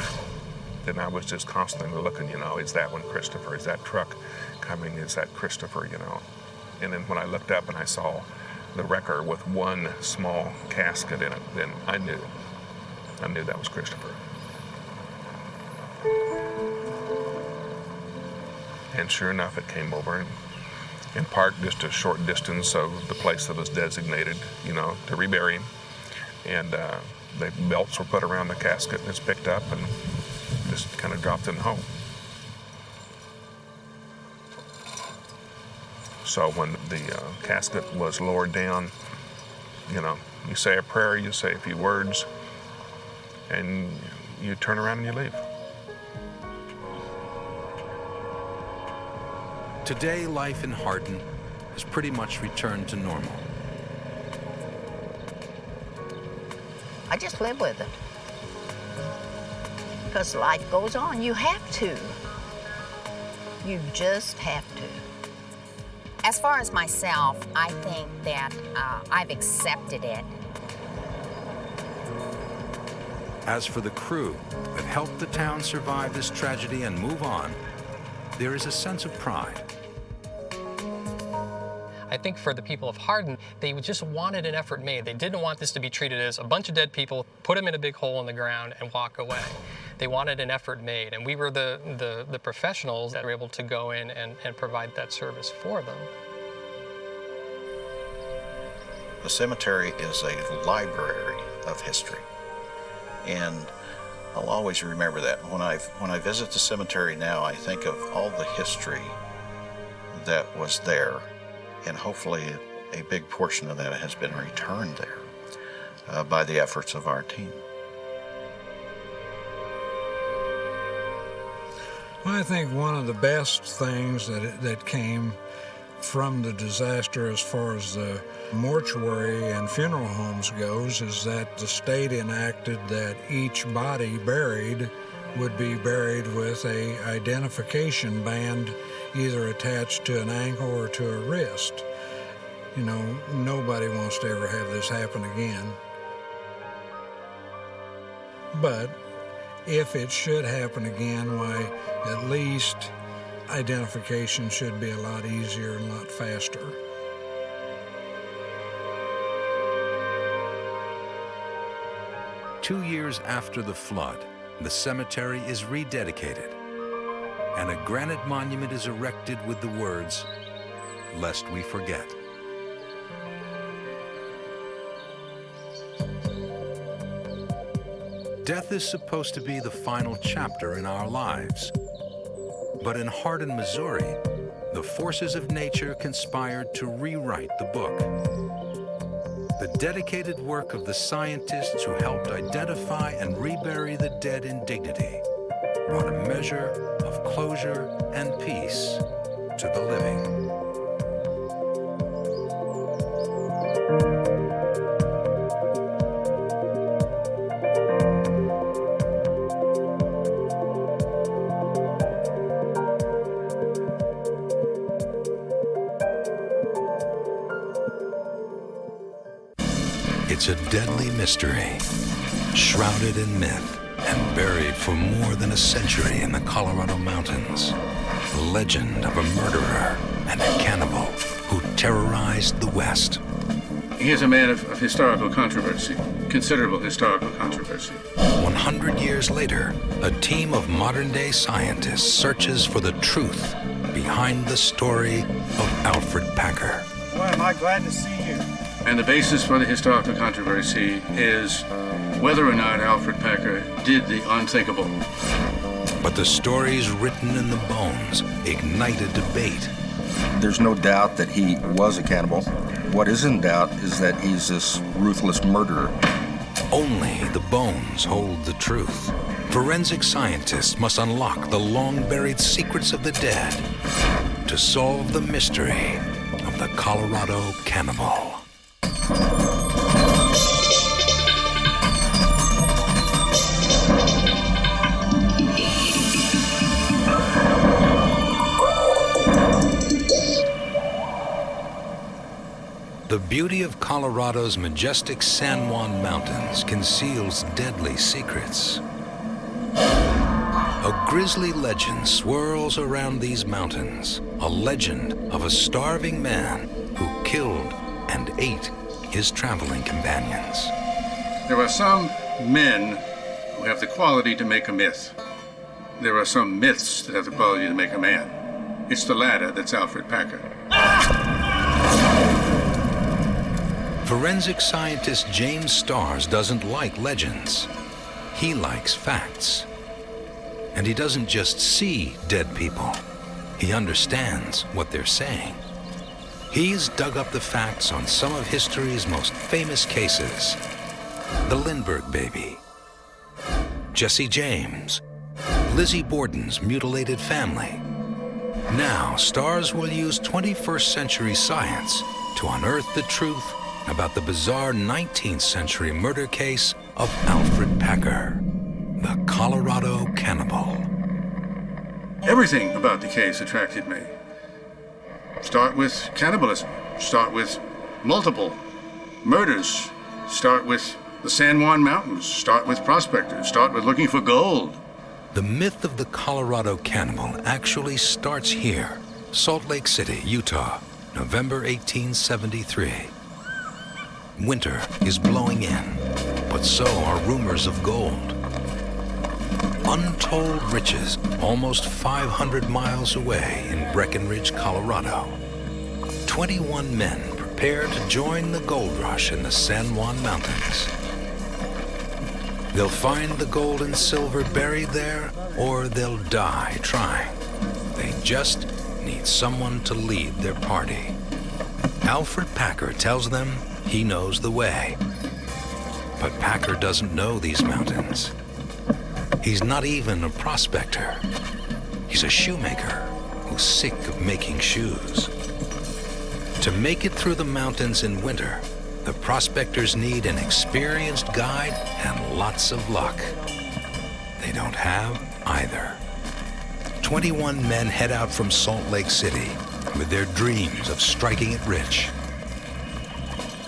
And I was just constantly looking, you know, is that one Christopher? Is that truck coming? Is that Christopher, you know? And then when I looked up and I saw the wrecker with one small casket in it, then I knew that was Christopher. And sure enough, it came over and parked just a short distance of the place that was designated, you know, to rebury him. And the belts were put around the casket and it's picked up and just kind of dropped in home. So when the casket was lowered down, you know, you say a prayer, you say a few words, and you turn around and you leave. Today, life in Hardin has pretty much returned to normal. I just live with it. Because life goes on. You have to. You just have to. As far as myself, I think that I've accepted it. As for the crew that helped the town survive this tragedy and move on, there is a sense of pride. I think for the people of Hardin, they just wanted an effort made. They didn't want this to be treated as a bunch of dead people, put them in a big hole in the ground and walk away. They wanted an effort made, and we were the professionals that were able to go in and provide that service for them. The cemetery is a library of history, and I'll always remember that. When I visit the cemetery now, I think of all the history that was there, and hopefully a big portion of that has been returned there by the efforts of our team. Well, I think one of the best things that came from the disaster as far as the mortuary and funeral homes goes is that the state enacted that each body buried would be buried with a identification band either attached to an ankle or to a wrist. You know, nobody wants to ever have this happen again. But if it should happen again, why, at least identification should be a lot easier and a lot faster. Two years after the flood, the cemetery is rededicated, and a granite monument is erected with the words, "Lest we forget." Death is supposed to be the final chapter in our lives. But in Hardin, Missouri, the forces of nature conspired to rewrite the book. The dedicated work of the scientists who helped identify and rebury the dead in dignity brought a measure of closure and peace to the living. It's a deadly mystery, shrouded in myth and buried for more than a century in the Colorado mountains. The legend of a murderer and a cannibal who terrorized the West. He is a man of historical controversy, considerable historical controversy. 100 years later, a team of modern-day scientists searches for the truth behind the story of Alfred Packer. Boy, am I glad to see you. And the basis for the historical controversy is whether or not Alfred Packer did the unthinkable. But the stories written in the bones ignite a debate. There's no doubt that he was a cannibal. What is in doubt is that he's this ruthless murderer. Only the bones hold the truth. Forensic scientists must unlock the long-buried secrets of the dead to solve the mystery of the Colorado cannibal. The beauty of Colorado's majestic San Juan Mountains conceals deadly secrets. A grisly legend swirls around these mountains, a legend of a starving man who killed and ate his traveling companions. There are some men who have the quality to make a myth. There are some myths that have the quality to make a man. It's the latter that's Alfred Packer. Forensic scientist James Starrs doesn't like legends. He likes facts. And he doesn't just see dead people. He understands what they're saying. He's dug up the facts on some of history's most famous cases. The Lindbergh baby, Jesse James, Lizzie Borden's mutilated family. Now, Starrs will use 21st century science to unearth the truth about the bizarre 19th century murder case of Alfred Packer, the Colorado cannibal. Everything about the case attracted me. Start with cannibalism, start with multiple murders, start with the San Juan Mountains, start with prospectors, start with looking for gold. The myth of the Colorado cannibal actually starts here, Salt Lake City, Utah, November 1873. Winter is blowing in, but so are rumors of gold. Untold riches almost 500 miles away in Breckenridge, Colorado. 21 men prepare to join the gold rush in the San Juan Mountains. They'll find the gold and silver buried there, or they'll die trying. They just need someone to lead their party. Alfred Packer tells them he knows the way. But Packer doesn't know these mountains. He's not even a prospector. He's a shoemaker who's sick of making shoes. To make it through the mountains in winter, the prospectors need an experienced guide and lots of luck. They don't have either. 21 men head out from Salt Lake City with their dreams of striking it rich.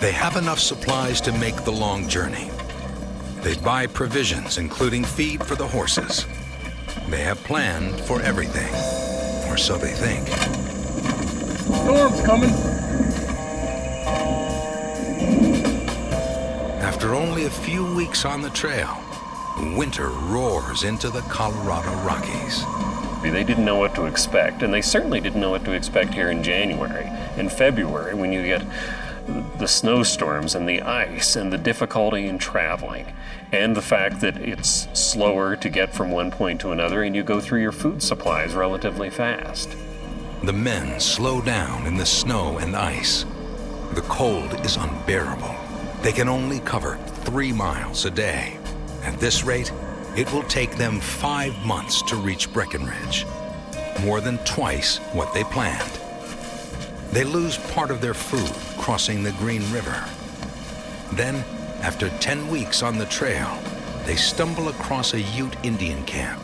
They have enough supplies to make the long journey. They buy provisions, including feed for the horses. They have planned for everything, or so they think. Storm's coming. After only a few weeks on the trail, winter roars into the Colorado Rockies. They didn't know what to expect, and they certainly didn't know what to expect here in January. In February, when you get the snowstorms and the ice and the difficulty in traveling, and the fact that it's slower to get from one point to another, and you go through your food supplies relatively fast. The men slow down in the snow and ice. The cold is unbearable. They can only cover 3 miles a day. At this rate, it will take them 5 months to reach Breckenridge, more than twice what they planned. They lose part of their food crossing the Green River. Then, after 10 weeks on the trail, they stumble across a Ute Indian camp.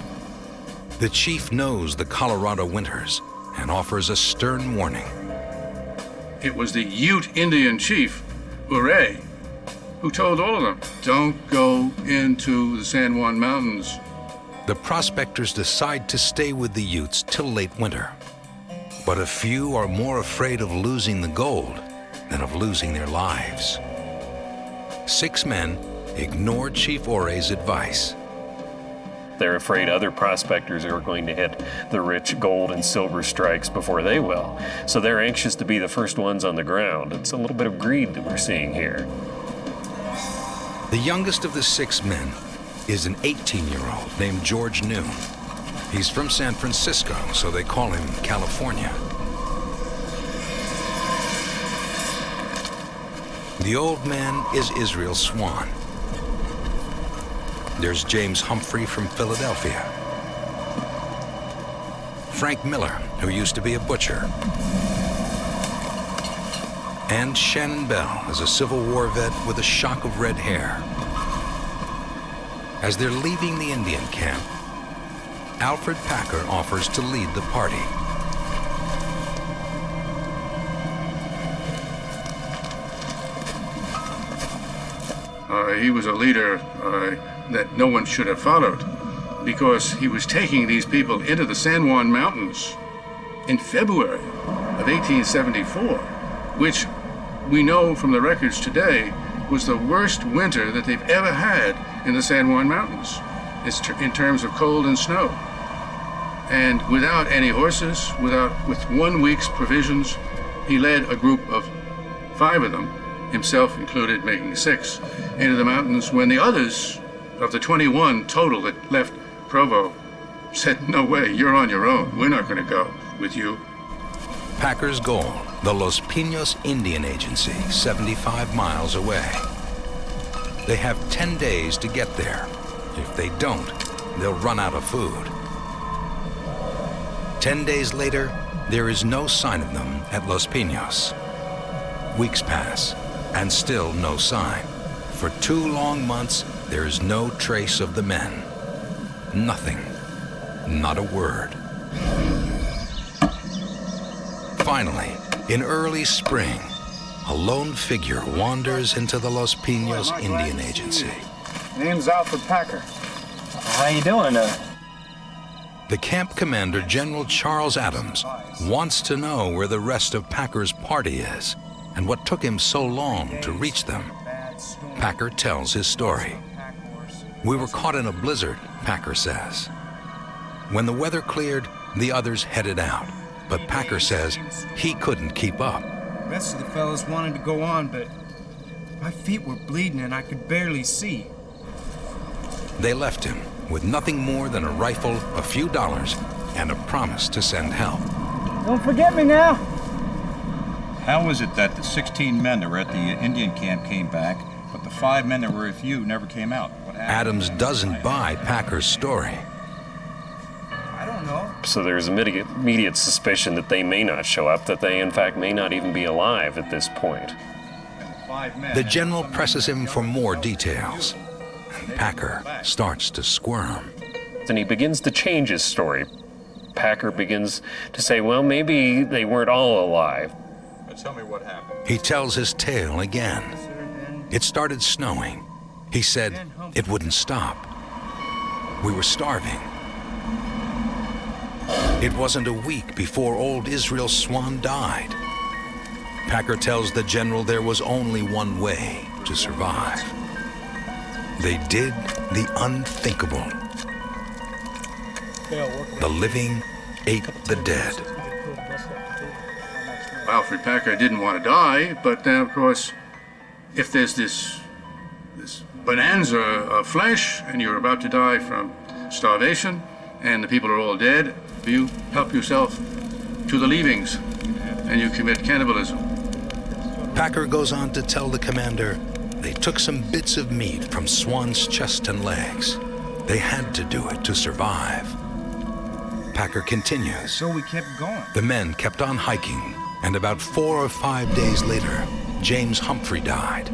The chief knows the Colorado winters and offers a stern warning. It was the Ute Indian chief, Ouray, who told all of them, don't go into the San Juan Mountains. The prospectors decide to stay with the Utes till late winter. But a few are more afraid of losing the gold than of losing their lives. 6 men ignored Chief Ore's advice. They're afraid other prospectors are going to hit the rich gold and silver strikes before they will. So they're anxious to be the first ones on the ground. It's a little bit of greed that we're seeing here. The youngest of the 6 men is an 18-year-old named George Noon. He's from San Francisco, so they call him California. The old man is Israel Swan. There's James Humphrey from Philadelphia. Frank Miller, who used to be a butcher. And Shannon Bell is a Civil War vet with a shock of red hair. As they're leaving the Indian camp, Alfred Packer offers to lead the party. He was a leader that no one should have followed because he was taking these people into the San Juan Mountains in February of 1874, which we know from the records today was the worst winter that they've ever had in the San Juan Mountains in terms of cold and snow. And without any horses, with 1 week's provisions, he led a group of 5 of them, himself included, making 6, into the mountains when the others of the 21 total that left Provo said, no way, you're on your own. We're not going to go with you. Packer's goal, the Los Pinos Indian Agency, 75 miles away. They have 10 days to get there. If they don't, they'll run out of food. 10 days later, there is no sign of them at Los Pinos. Weeks pass, and still no sign. For 2 long months, there is no trace of the men. Nothing. Not a word. Finally, in early spring, a lone figure wanders into the Los Pinos Indian Agency. Name's Alfred Packer. How you doing? The camp commander, General Charles Adams, wants to know where the rest of Packer's party is and what took him so long to reach them. Packer tells his story. We were caught in a blizzard, Packer says. When the weather cleared, the others headed out, but Packer says he couldn't keep up. The rest of the fellas wanted to go on, but my feet were bleeding and I could barely see. They left him with nothing more than a rifle, a few dollars, and a promise to send help. Don't forget me now. How is it that the 16 men that were at the Indian camp came back, but the 5 men that were with you never came out? What happened? Adams doesn't buy Packer's story. I don't know. So there's immediate suspicion that they may not show up, that they in fact may not even be alive at this point. The general presses him for more details. Packer starts to squirm. And he begins to change his story. Packer begins to say, well, maybe they weren't all alive. But tell me what happened. He tells his tale again. It started snowing. He said it wouldn't stop. We were starving. It wasn't a week before old Israel Swan died. Packer tells the general there was only one way to survive. They did the unthinkable. The living ate the dead. Alfred Packer didn't want to die, but then, of course, if there's this bonanza of flesh and you're about to die from starvation and the people are all dead, you help yourself to the leavings and you commit cannibalism. Packer goes on to tell the commander they took some bits of meat from Swan's chest and legs. They had to do it to survive. Packer continues. So we kept going. The men kept on hiking, and about 4 or 5 days later, James Humphrey died.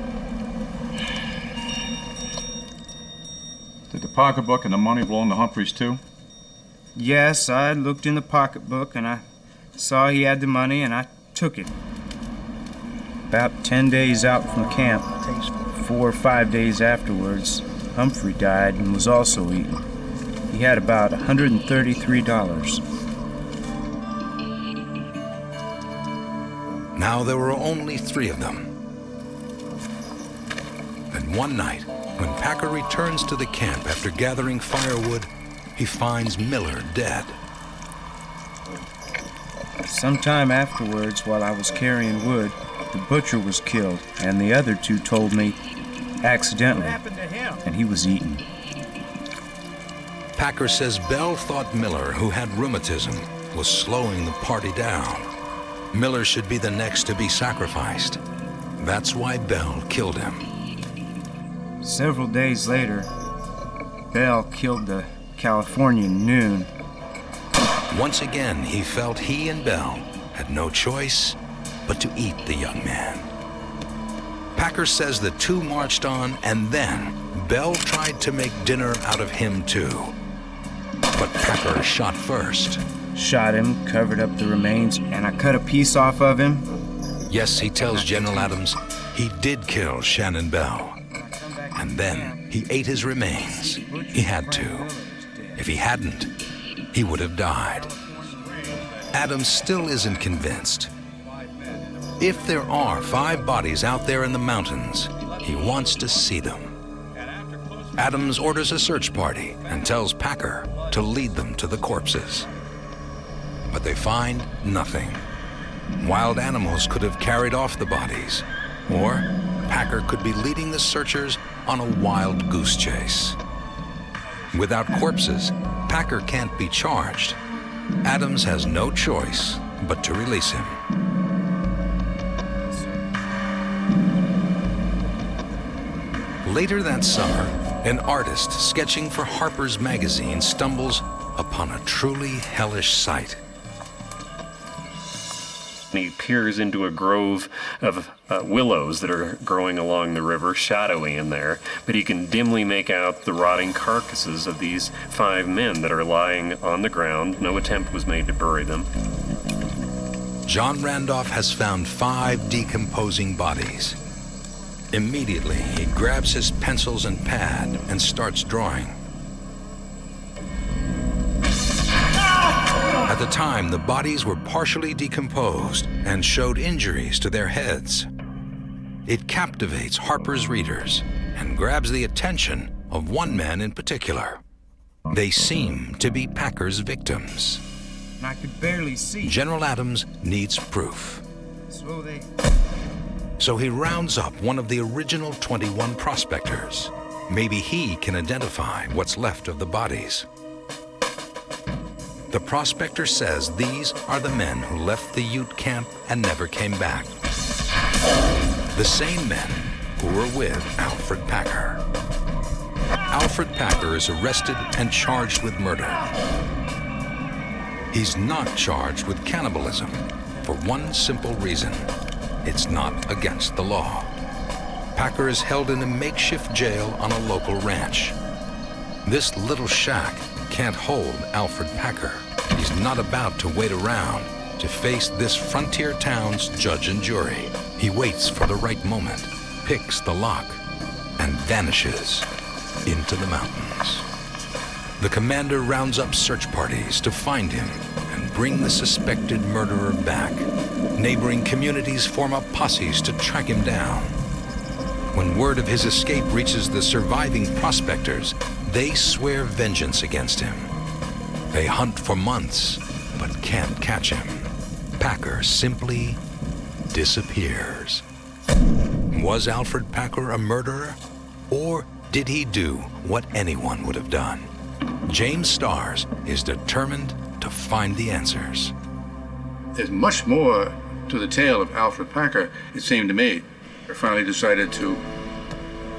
Did the pocketbook and the money belong to Humphreys too? Yes, I looked in the pocketbook and I saw he had the money and I took it. About 10 days out from camp, 4 or 5 days afterwards, Humphrey died and was also eaten. He had about $133. Now there were only 3 of them. And one night, when Packer returns to the camp after gathering firewood, he finds Miller dead. Sometime afterwards, while I was carrying wood, the butcher was killed, and the other 2 told me accidentally, and he was eaten. Packer says Bell thought Miller, who had rheumatism, was slowing the party down. Miller should be the next to be sacrificed. That's why Bell killed him. Several days later, Bell killed the Californian Noon. Once again, he felt he and Bell had no choice but to eat the young man. Packer says the 2 marched on, and then Bell tried to make dinner out of him too. But Packer shot first. Shot him, covered up the remains, and I cut a piece off of him. Yes, he tells General Adams he did kill Shannon Bell. And then he ate his remains. He had to. If he hadn't, he would have died. Adams still isn't convinced. If there are 5 bodies out there in the mountains, he wants to see them. Adams orders a search party and tells Packer to lead them to the corpses. But they find nothing. Wild animals could have carried off the bodies, or Packer could be leading the searchers on a wild goose chase. Without corpses, Packer can't be charged. Adams has no choice but to release him. Later that summer, an artist sketching for Harper's Magazine stumbles upon a truly hellish sight. He peers into a grove of willows that are growing along the river, shadowy in there, but he can dimly make out the rotting carcasses of these 5 men that are lying on the ground. No attempt was made to bury them. John Randolph has found 5 decomposing bodies. Immediately, he grabs his pencils and pad and starts drawing. At the time, the bodies were partially decomposed and showed injuries to their heads. It captivates Harper's readers and grabs the attention of one man in particular. They seem to be Packer's victims. I could barely see. General Adams needs proof. So he rounds up one of the original 21 prospectors. Maybe he can identify what's left of the bodies. The prospector says these are the men who left the Ute camp and never came back. The same men who were with Alfred Packer. Alfred Packer is arrested and charged with murder. He's not charged with cannibalism for one simple reason. It's not against the law. Packer is held in a makeshift jail on a local ranch. This little shack can't hold Alfred Packer. He's not about to wait around to face this frontier town's judge and jury. He waits for the right moment, picks the lock, and vanishes into the mountains. The commander rounds up search parties to find him and bring the suspected murderer back. Neighboring communities form up posses to track him down. When word of his escape reaches the surviving prospectors, they swear vengeance against him. They hunt for months, but can't catch him. Packer simply disappears. Was Alfred Packer a murderer? Or did he do what anyone would have done? James Starrs is determined to find the answers. There's much more to the tale of Alfred Packer, it seemed to me. I finally decided to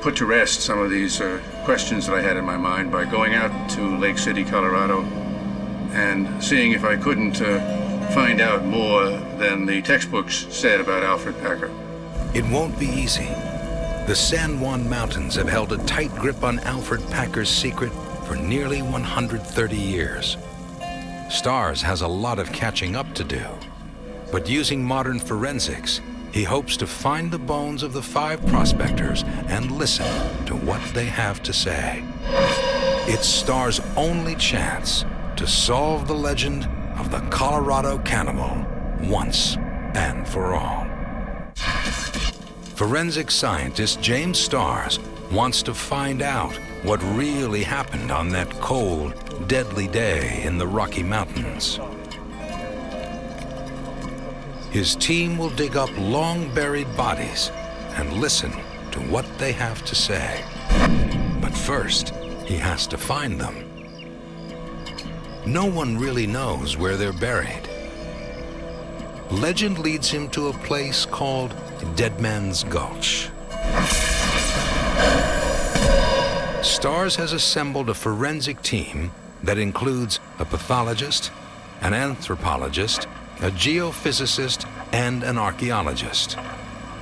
put to rest some of these questions that I had in my mind by going out to Lake City, Colorado, and seeing if I couldn't find out more than the textbooks said about Alfred Packer. It won't be easy. The San Juan Mountains have held a tight grip on Alfred Packer's secret for nearly 130 years. Starrs has a lot of catching up to do, but using modern forensics, He hopes to find the bones of the 5 prospectors and listen to what they have to say. It's Starr's only chance to solve the legend of the Colorado cannibal once and for all. Forensic scientist James Starrs wants to find out what really happened on that cold, deadly day in the Rocky Mountains. His team will dig up long-buried bodies and listen to what they have to say. But first, he has to find them. No one really knows where they're buried. Legend leads him to a place called Dead Man's Gulch. Starrs has assembled a forensic team that includes a pathologist, an anthropologist, a geophysicist, and an archaeologist,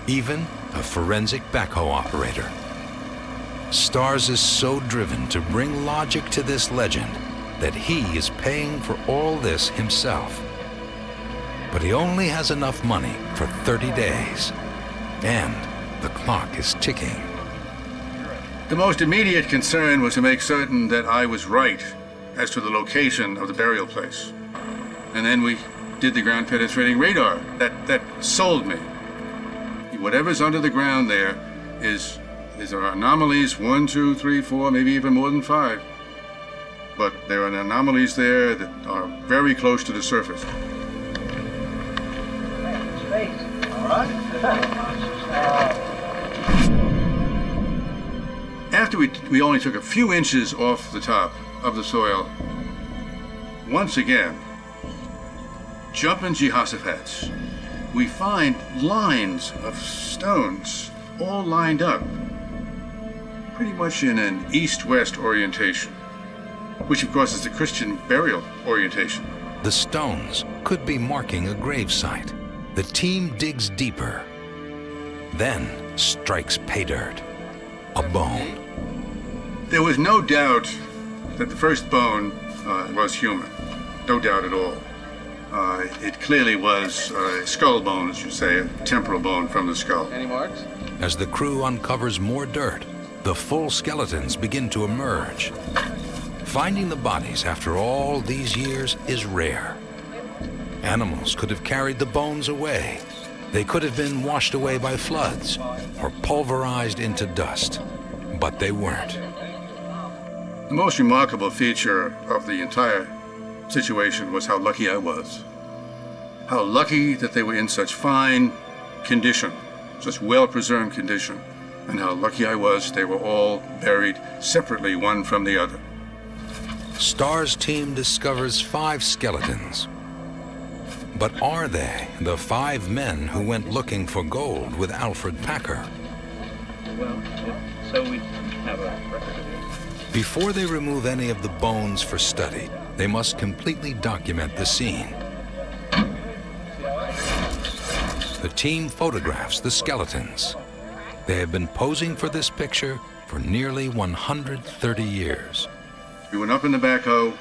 even a forensic backhoe operator. Starrs is so driven to bring logic to this legend that he is paying for all this himself. But he only has enough money for 30 days, and the clock is ticking. The most immediate concern was to make certain that I was right as to the location of the burial place. And then we did the ground penetrating radar. That sold me. Whatever's under the ground there there are anomalies, 1, 2, 3, 4, maybe even more than 5. But there are anomalies there that are very close to the surface. All right. After we only took a few inches off the top of the soil, once again, jumping Jehoshaphat's, we find lines of stones all lined up, pretty much in an east-west orientation, which of course is the Christian burial orientation. The stones could be marking a gravesite. The team digs deeper, then strikes pay dirt, a bone. There was no doubt that the first bone was human, no doubt at all. It clearly was a skull bone, as you say, a temporal bone from the skull. Any marks? As the crew uncovers more dirt, the full skeletons begin to emerge. Finding the bodies after all these years is rare. Animals could have carried the bones away. They could have been washed away by floods or pulverized into dust, but they weren't. The most remarkable feature of the entire situation was how lucky I was. How lucky that they were in such fine condition, such well-preserved condition, and how lucky I was they were all buried separately, one from the other. Starr's team discovers 5 skeletons. But are they the 5 men who went looking for gold with Alfred Packer? Well, so we have a record of it. Before they remove any of the bones for study, they must completely document the scene. The team photographs the skeletons. They have been posing for this picture for nearly 130 years. We went up in the backhoe,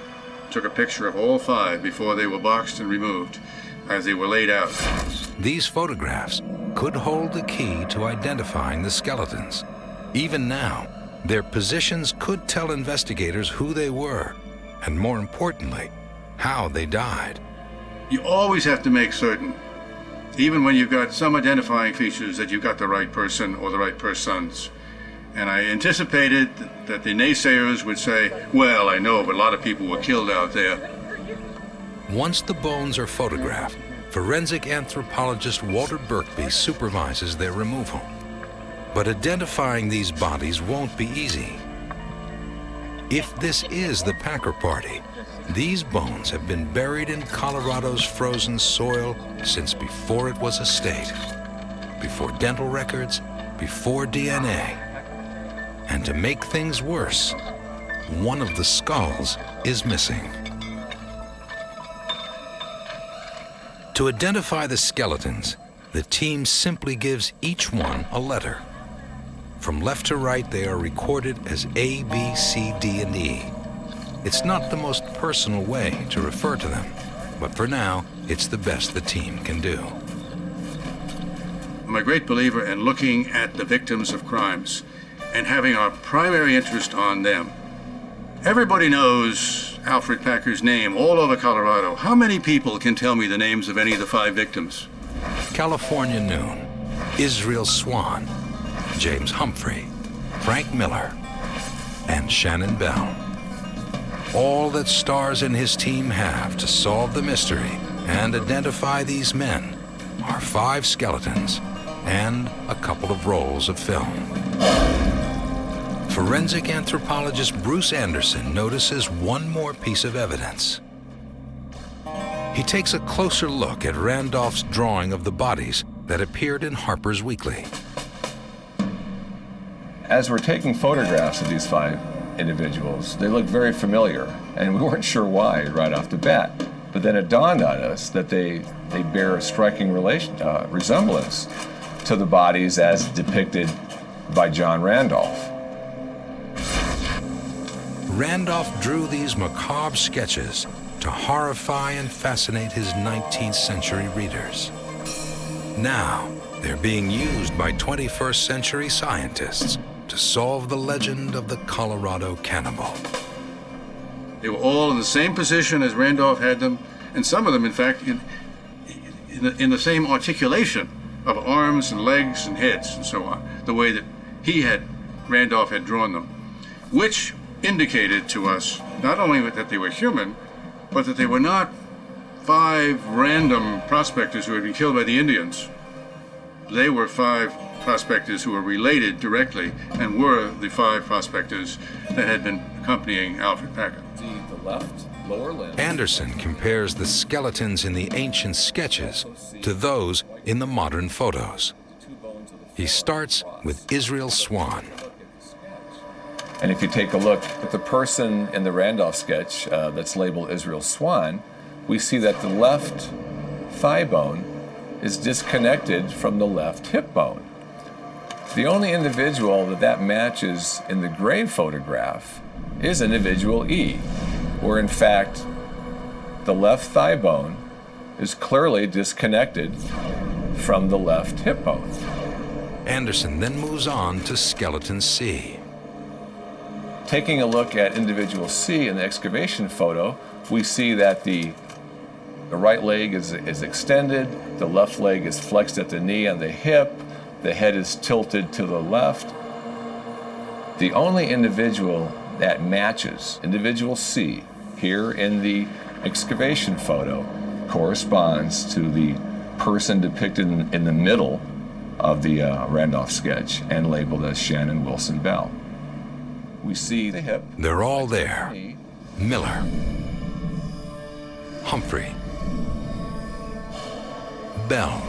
took a picture of all 5 before they were boxed and removed, as they were laid out. These photographs could hold the key to identifying the skeletons. Even now, their positions could tell investigators who they were, and more importantly, how they died. You always have to make certain, even when you've got some identifying features, that you've got the right person or the right persons. And I anticipated that the naysayers would say, well, I know, but a lot of people were killed out there. Once the bones are photographed, forensic anthropologist Walter Birkby supervises their removal. But identifying these bodies won't be easy. If this is the Packer party, these bones have been buried in Colorado's frozen soil since before it was a state, before dental records, before DNA. And to make things worse, one of the skulls is missing. To identify the skeletons, the team simply gives each one a letter. From left to right, they are recorded as A, B, C, D, and E. It's not the most personal way to refer to them, but for now, it's the best the team can do. I'm a great believer in looking at the victims of crimes and having our primary interest on them. Everybody knows Alfred Packer's name all over Colorado. How many people can tell me the names of any of the 5 victims? California Noon, Israel Swan, James Humphrey, Frank Miller, and Shannon Bell. All that stars and his team have to solve the mystery and identify these men are 5 skeletons and a couple of rolls of film. Forensic anthropologist Bruce Anderson notices one more piece of evidence. He takes a closer look at Randolph's drawing of the bodies that appeared in Harper's Weekly. As we're taking photographs of these 5 individuals, they look very familiar, and we weren't sure why right off the bat. But then it dawned on us that they bear a striking resemblance to the bodies as depicted by John Randolph. Randolph drew these macabre sketches to horrify and fascinate his 19th century readers. Now, they're being used by 21st century scientists to solve the legend of the Colorado cannibal. They were all in the same position as Randolph had them, and some of them, in fact, in the same articulation of arms and legs and heads and so on, the way that Randolph had drawn them, which indicated to us not only that they were human, but that they were not 5 random prospectors who had been killed by the Indians. They were 5 prospectors who were related directly and were the 5 prospectors that had been accompanying Alfred Packer. The left lower limb. Anderson compares the skeletons in the ancient sketches to those in the modern photos. He starts with Israel Swan. And if you take a look at the person in the Randolph sketch that's labeled Israel Swan, we see that the left thigh bone is disconnected from the left hip bone. The only individual that matches in the grave photograph is individual E, where in fact the left thigh bone is clearly disconnected from the left hip bone. Anderson then moves on to skeleton C. Taking a look at individual C in the excavation photo, we see that the right leg is extended, the left leg is flexed at the knee and the hip, the head is tilted to the left. The only individual that matches individual C here in the excavation photo corresponds to the person depicted in the middle of the Randolph sketch and labeled as Shannon Wilson Bell. We see the hip. They're all there. Miller, Humphrey, Bell,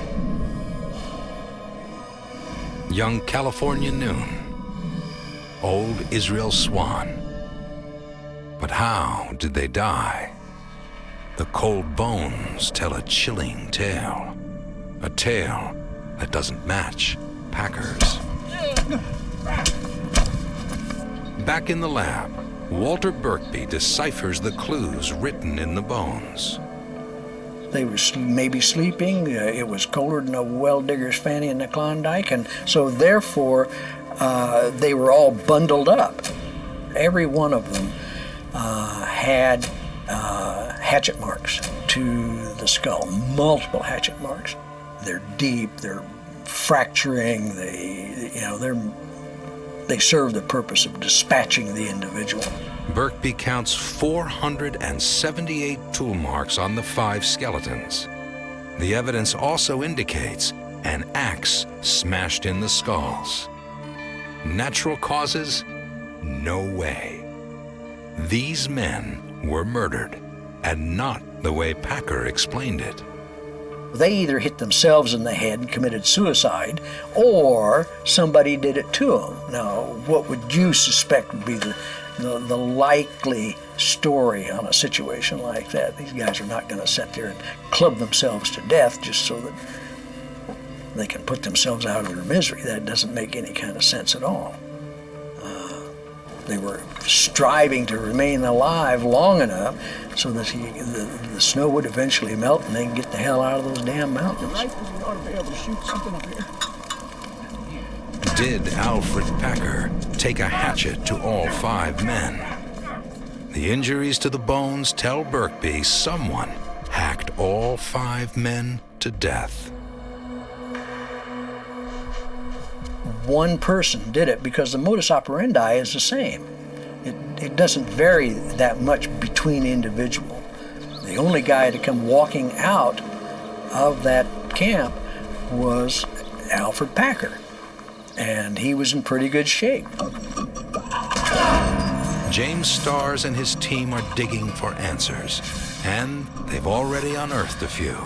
young California Noon, old Israel Swan. But how did they die? The cold bones tell a chilling tale. A tale that doesn't match Packer's. Back in the lab, Walter Birkby deciphers the clues written in the bones. They were maybe sleeping. It was colder than a well digger's fanny in the Klondike, and so therefore they were all bundled up. Every one of them had hatchet marks to the skull, multiple hatchet marks. They're deep, they're fracturing, they serve the purpose of dispatching the individual. Birkby counts 478 tool marks on the 5 skeletons. The evidence also indicates an axe smashed in the skulls. Natural causes? No way. These men were murdered, and not the way Packer explained it. They either hit themselves in the head and committed suicide, or somebody did it to them. Now, what would you suspect would be the likely story on a situation like that? These guys are not going to sit there and club themselves to death just so that they can put themselves out of their misery. That doesn't make any kind of sense at all. They were striving to remain alive long enough so that the snow would eventually melt and they can get the hell out of those damn mountains. Rifles, we ought to be able to shoot something up here. Did Alfred Packer take a hatchet to all 5 men? The injuries to the bones tell Birkby someone hacked all 5 men to death. One person did it because the modus operandi is the same. It doesn't vary that much between individuals. The only guy to come walking out of that camp was Alfred Packer, and he was in pretty good shape. James Starrs and his team are digging for answers, and they've already unearthed a few.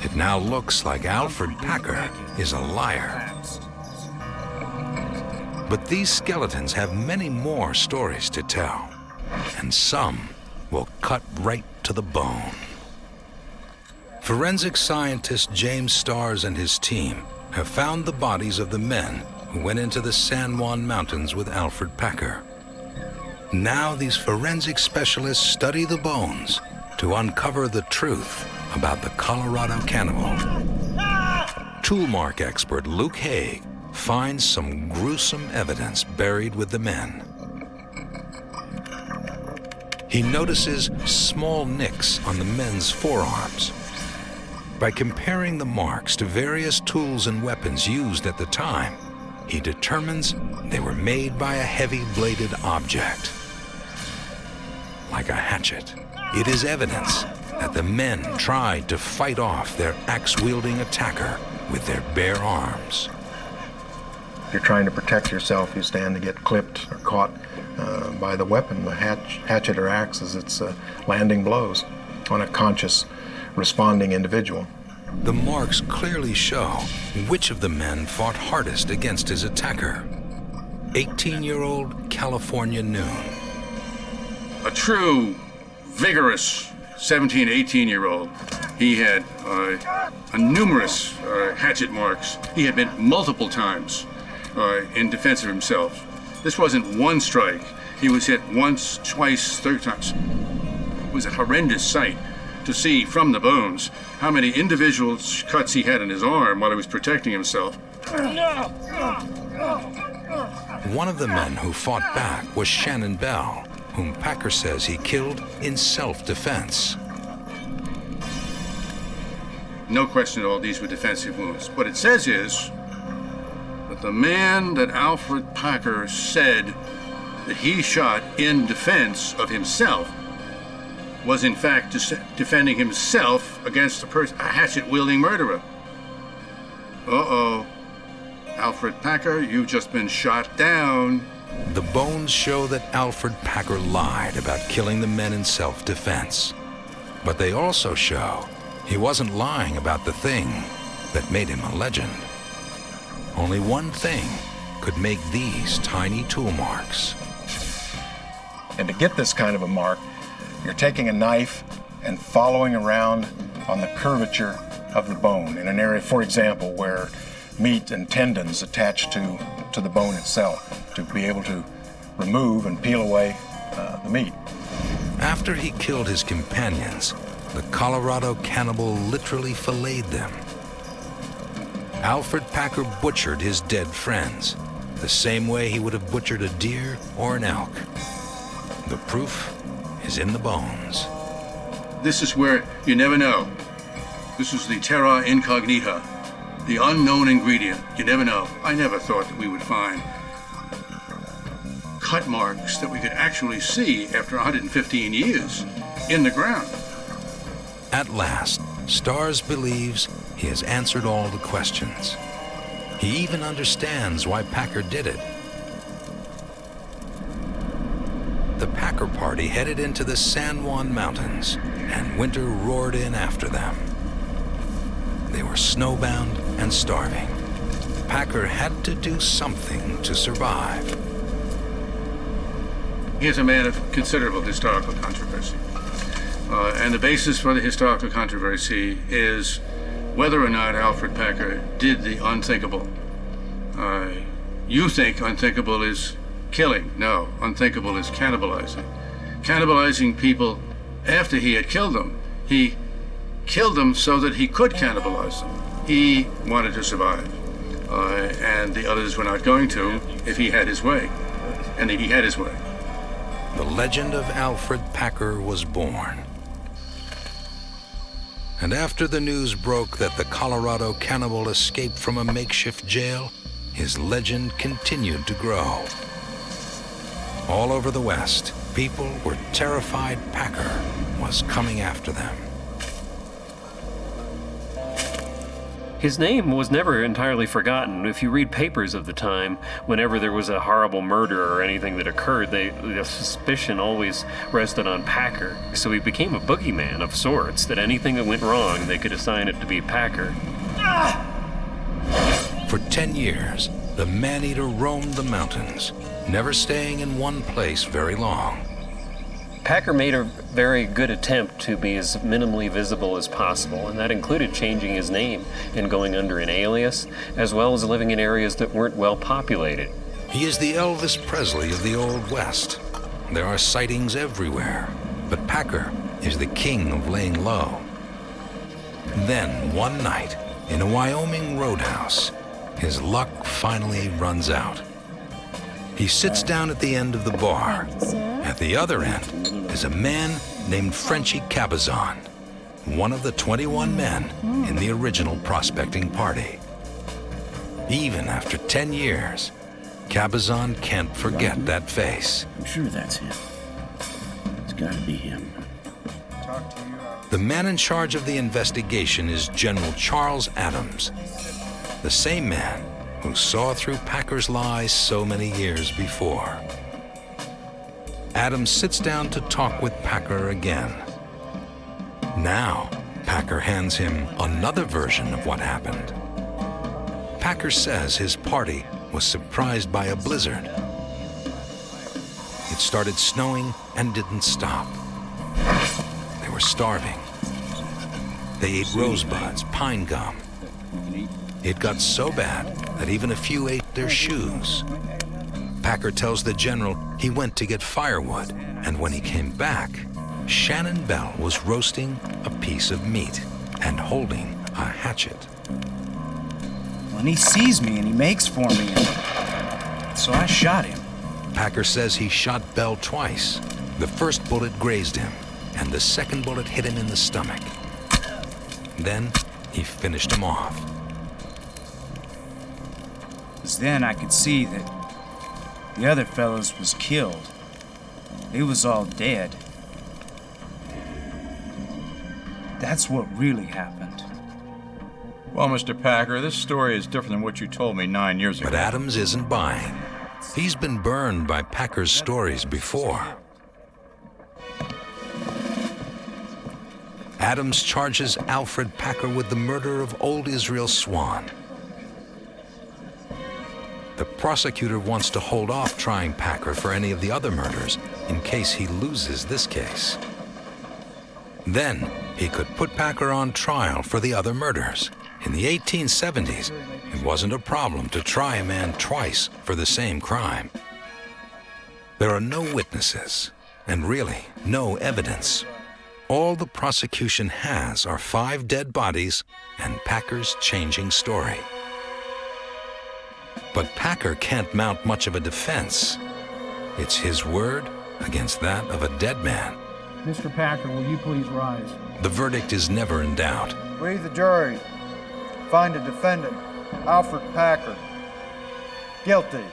It now looks like Alfred Packer is a liar. But these skeletons have many more stories to tell, and some will cut right to the bone. Forensic scientist James Starrs and his team have found the bodies of the men who went into the San Juan Mountains with Alfred Packer. Now these forensic specialists study the bones to uncover the truth about the Colorado cannibal. Toolmark expert Luke Haig finds some gruesome evidence buried with the men. He notices small nicks on the men's forearms. By comparing the marks to various tools and weapons used at the time, he determines they were made by a heavy-bladed object, like a hatchet. It is evidence that the men tried to fight off their axe-wielding attacker with their bare arms. You're trying to protect yourself, you stand to get clipped or caught by the weapon, the hatchet or axe, as it's landing blows on a conscious, responding individual. The marks clearly show which of the men fought hardest against his attacker. 18-year-old California Noon. A true, vigorous 17, 18-year-old. He had numerous hatchet marks. He had been multiple times in defense of himself. This wasn't one strike. He was hit once, twice, 3 times. It was a horrendous sight to see from the bones how many individual cuts he had in his arm while he was protecting himself. One of the men who fought back was Shannon Bell, whom Packer says he killed in self-defense. No question at all, these were defensive wounds. What it says is that the man that Alfred Packer said that he shot in defense of himself was in fact defending himself against a hatchet-wielding murderer. Uh-oh. Alfred Packer, you've just been shot down. The bones show that Alfred Packer lied about killing the men in self-defense. But they also show he wasn't lying about the thing that made him a legend. Only one thing could make these tiny tool marks. And to get this kind of a mark, you're taking a knife and following around on the curvature of the bone in an area, for example, where meat and tendons attach to the bone itself to be able to remove and peel away the meat. After he killed his companions, the Colorado cannibal literally filleted them. Alfred Packer butchered his dead friends, the same way he would have butchered a deer or an elk. The proof is in the bones. This is where you never know. This is the terra incognita, the unknown ingredient. You never know. I never thought that we would find cut marks that we could actually see after 115 years in the ground. At last, Starrs believes he has answered all the questions. He even understands why Packer did it. The Packer party headed into the San Juan Mountains, and winter roared in after them. They were snowbound and starving. Packer had to do something to survive. He is a man of considerable historical controversy. And the basis for the historical controversy is whether or not Alfred Packer did the unthinkable. You think unthinkable is killing. No, unthinkable is cannibalizing. Cannibalizing people after he had killed them. He killed them so that he could cannibalize them. He wanted to survive. and the others were not going to if he had his way. And he had his way. The legend of Alfred Packer was born. And after the news broke that the Colorado cannibal escaped from a makeshift jail, his legend continued to grow. All over the West, people were terrified Packer was coming after them. His name was never entirely forgotten. If you read papers of the time, whenever there was a horrible murder or anything that occurred, the suspicion always rested on Packer. So he became a boogeyman of sorts, that anything that went wrong, they could assign it to be Packer. For 10 years, the man-eater roamed the mountains, never staying in one place very long. Packer made a very good attempt to be as minimally visible as possible, and that included changing his name and going under an alias, as well as living in areas that weren't well populated. He is the Elvis Presley of the Old West. There are sightings everywhere, but Packer is the king of laying low. Then, one night, in a Wyoming roadhouse, his luck finally runs out. He sits down at the end of the bar. At the other end is a man named Frenchy Cabazon, one of the 21 men in the original prospecting party. Even after 10 years, Cabazon can't forget that face. I'm sure that's him. It's gotta be him. The man in charge of the investigation is General Charles Adams, the same man who saw through Packer's lies so many years before. Adams sits down to talk with Packer again. Now, Packer hands him another version of what happened. Packer says his party was surprised by a blizzard. It started snowing and didn't stop. They were starving. They ate rosebuds, pine gum. It got so bad that even a few ate their shoes. Packer tells the general he went to get firewood, and when he came back, Shannon Bell was roasting a piece of meat and holding a hatchet. When he sees me and he makes for me, so I shot him. Packer says he shot Bell twice. The first bullet grazed him, and the second bullet hit him in the stomach. Then he finished him off. Because then I could see that the other fellows was killed. They was all dead. That's what really happened. Well, Mr. Packer, this story is different than what you told me 9 years ago. But Adams isn't buying. He's been burned by Packer's stories before. Adams charges Alfred Packer with the murder of old Israel Swan. The prosecutor wants to hold off trying Packer for any of the other murders in case he loses this case. Then he could put Packer on trial for the other murders. In the 1870s, it wasn't a problem to try a man twice for the same crime. There are no witnesses, and really no evidence. All the prosecution has are 5 dead bodies and Packer's changing story. But Packer can't mount much of a defense. It's his word against that of a dead man. Mr. Packer, will you please rise? The verdict is never in doubt. We, the jury, find a defendant, Alfred Packer, guilty.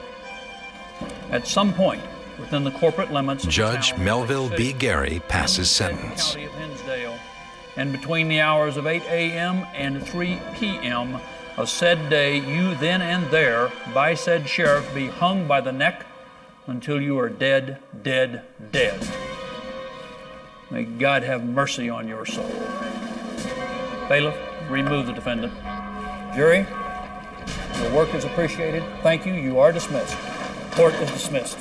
At some point within the corporate limits of Judge the town Melville of B. Gary passes sentence. County of Hinsdale, and between the hours of 8 a.m. and 3 p.m. of said day, you then and there, by said sheriff, be hung by the neck until you are dead, dead, dead. May God have mercy on your soul. Bailiff, remove the defendant. Jury, your work is appreciated. Thank you. You are dismissed. Court is dismissed.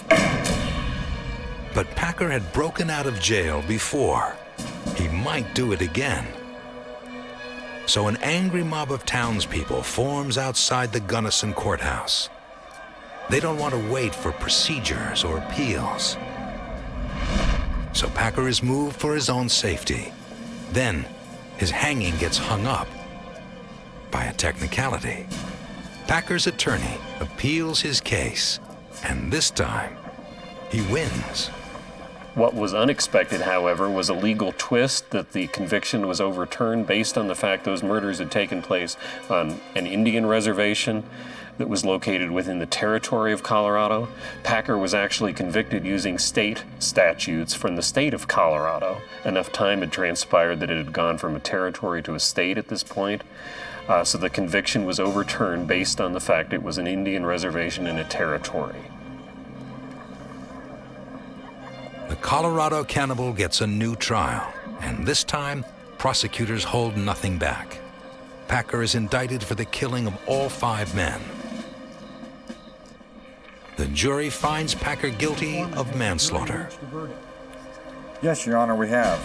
But Packer had broken out of jail before. He might do it again. So an angry mob of townspeople forms outside the Gunnison courthouse. They don't want to wait for procedures or appeals. So Packer is moved for his own safety. Then his hanging gets hung up by a technicality. Packer's attorney appeals his case, and this time, he wins. What was unexpected, however, was a legal twist that the conviction was overturned based on the fact those murders had taken place on an Indian reservation that was located within the territory of Colorado. Packer was actually convicted using state statutes from the state of Colorado. Enough time had transpired that it had gone from a territory to a state at this point. So the conviction was overturned based on the fact it was an Indian reservation in a territory. The Colorado cannibal gets a new trial, and this time, prosecutors hold nothing back. Packer is indicted for the killing of all 5 men. The jury finds Packer guilty of manslaughter. Yes, Your Honor, we have.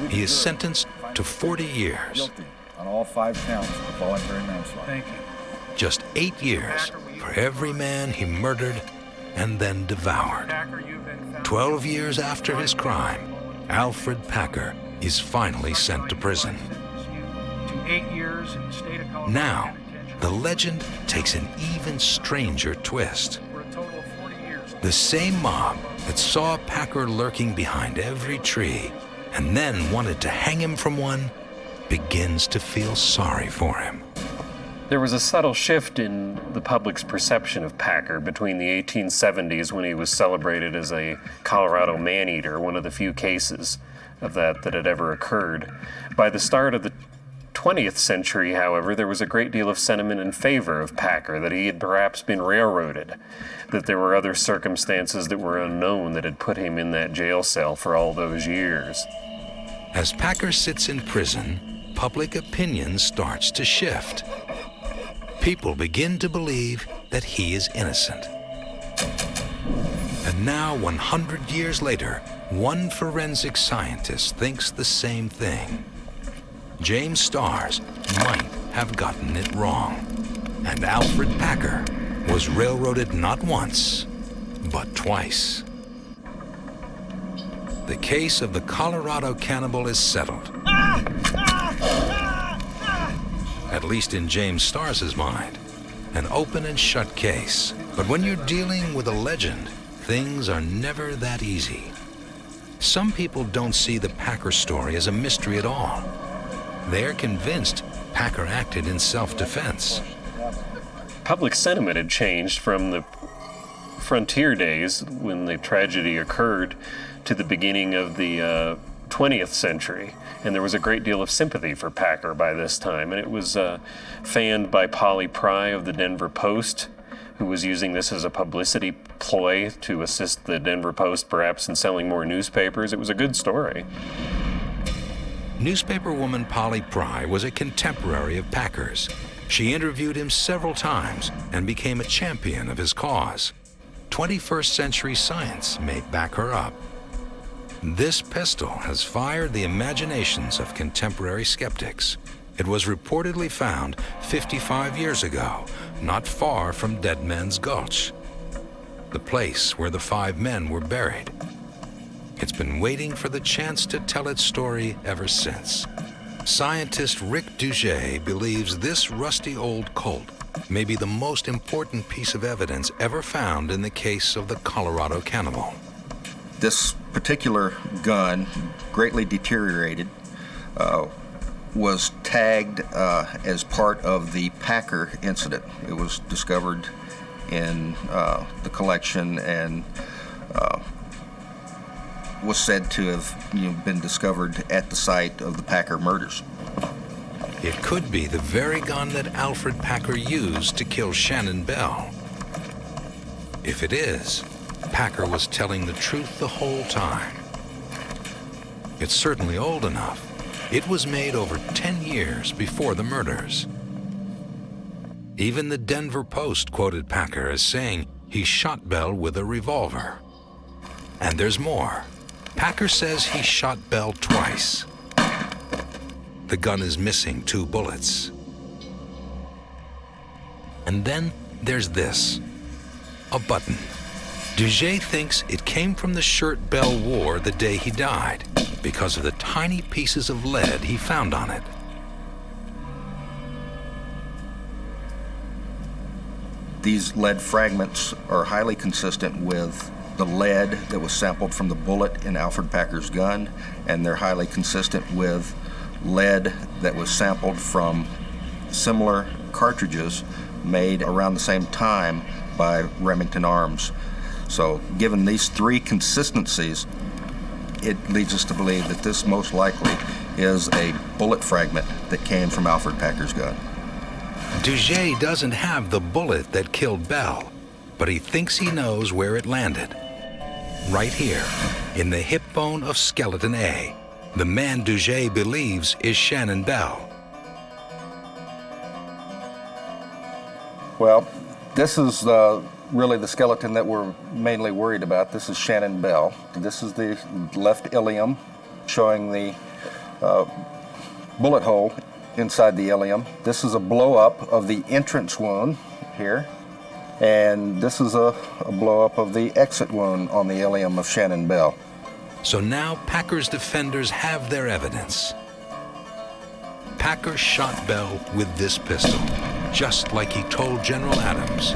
He is sentenced to 40 years. Guilty on all 5 counts of voluntary manslaughter. Thank you. Just 8 years for every man he murdered and then devoured. 12 years after his crime, Alfred Packer is finally sent to prison. Now, the legend takes an even stranger twist. The same mob that saw Packer lurking behind every tree and then wanted to hang him from one begins to feel sorry for him. There was a subtle shift in the public's perception of Packer between the 1870s, when he was celebrated as a Colorado man-eater, one of the few cases of that had ever occurred. By the start of the 20th century, however, there was a great deal of sentiment in favor of Packer, that he had perhaps been railroaded, that there were other circumstances that were unknown that had put him in that jail cell for all those years. As Packer sits in prison, public opinion starts to shift. People begin to believe that he is innocent. And now, 100 years later, one forensic scientist thinks the same thing. James Starrs might have gotten it wrong, and Alfred Packer was railroaded not once, but twice. The case of the Colorado cannibal is settled. At least in James Starrs' mind, an open and shut case. But when you're dealing with a legend, things are never that easy. Some people don't see the Packer story as a mystery at all. They're convinced Packer acted in self-defense. Public sentiment had changed from the frontier days, when the tragedy occurred, to the beginning of the 20th century, and there was a great deal of sympathy for Packer by this time, and it was fanned by Polly Pry of the Denver Post, who was using this as a publicity ploy to assist the Denver Post perhaps in selling more newspapers. It was a good story. Newspaperwoman Polly Pry was a contemporary of Packer's. She interviewed him several times and became a champion of his cause. 21st century science may back her up. This pistol has fired the imaginations of contemporary skeptics. It was reportedly found 55 years ago, not far from Dead Man's Gulch, the place where the 5 men were buried. It's been waiting for the chance to tell its story ever since. Scientist Rick Duget believes this rusty old Colt may be the most important piece of evidence ever found in the case of the Colorado cannibal. This particular gun, greatly deteriorated, was tagged as part of the Packer incident. It was discovered in the collection and was said to have been discovered at the site of the Packer murders. It could be the very gun that Alfred Packer used to kill Shannon Bell. If it is, Packer was telling the truth the whole time. It's certainly old enough. It was made over 10 years before the murders. Even the Denver Post quoted Packer as saying he shot Bell with a revolver. And there's more. Packer says he shot Bell twice. The gun is missing 2 bullets. And then there's this, a button. Duget thinks it came from the shirt Bell wore the day he died because of the tiny pieces of lead he found on it. These lead fragments are highly consistent with the lead that was sampled from the bullet in Alfred Packer's gun, and they're highly consistent with lead that was sampled from similar cartridges made around the same time by Remington Arms. So given these three consistencies, it leads us to believe that this most likely is a bullet fragment that came from Alfred Packer's gun. Duget doesn't have the bullet that killed Bell, but he thinks he knows where it landed. Right here, in the hip bone of skeleton A, the man Duget believes is Shannon Bell. Well, this is really the skeleton that we're mainly worried about. This is Shannon Bell. This is the left ilium showing the bullet hole inside the ilium. This is a blow-up of the entrance wound here, and this is a blow-up of the exit wound on the ilium of Shannon Bell. So now Packer's defenders have their evidence. Packer shot Bell with this pistol, just like he told General Adams.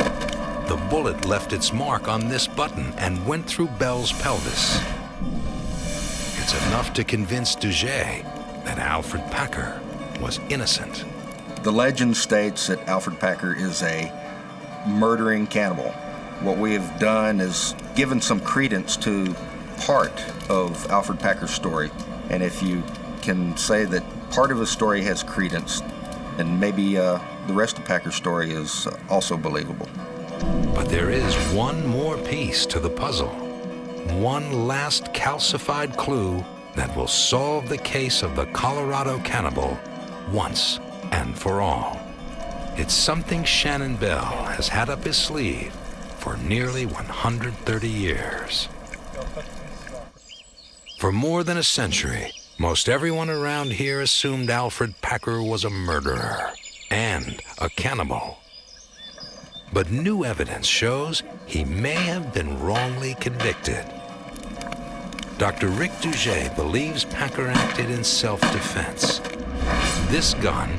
The bullet left its mark on this button and went through Bell's pelvis. It's enough to convince Duget that Alfred Packer was innocent. The legend states that Alfred Packer is a murdering cannibal. What we have done is given some credence to part of Alfred Packer's story, and if you can say that part of his story has credence, then maybe the rest of Packer's story is also believable. But there is one more piece to the puzzle, one last calcified clue that will solve the case of the Colorado cannibal once and for all. It's something Shannon Bell has had up his sleeve for nearly 130 years. For more than a century, most everyone around here assumed Alfred Packer was a murderer and a cannibal. But new evidence shows he may have been wrongly convicted. Dr. Rick Duget believes Packer acted in self-defense. This gun,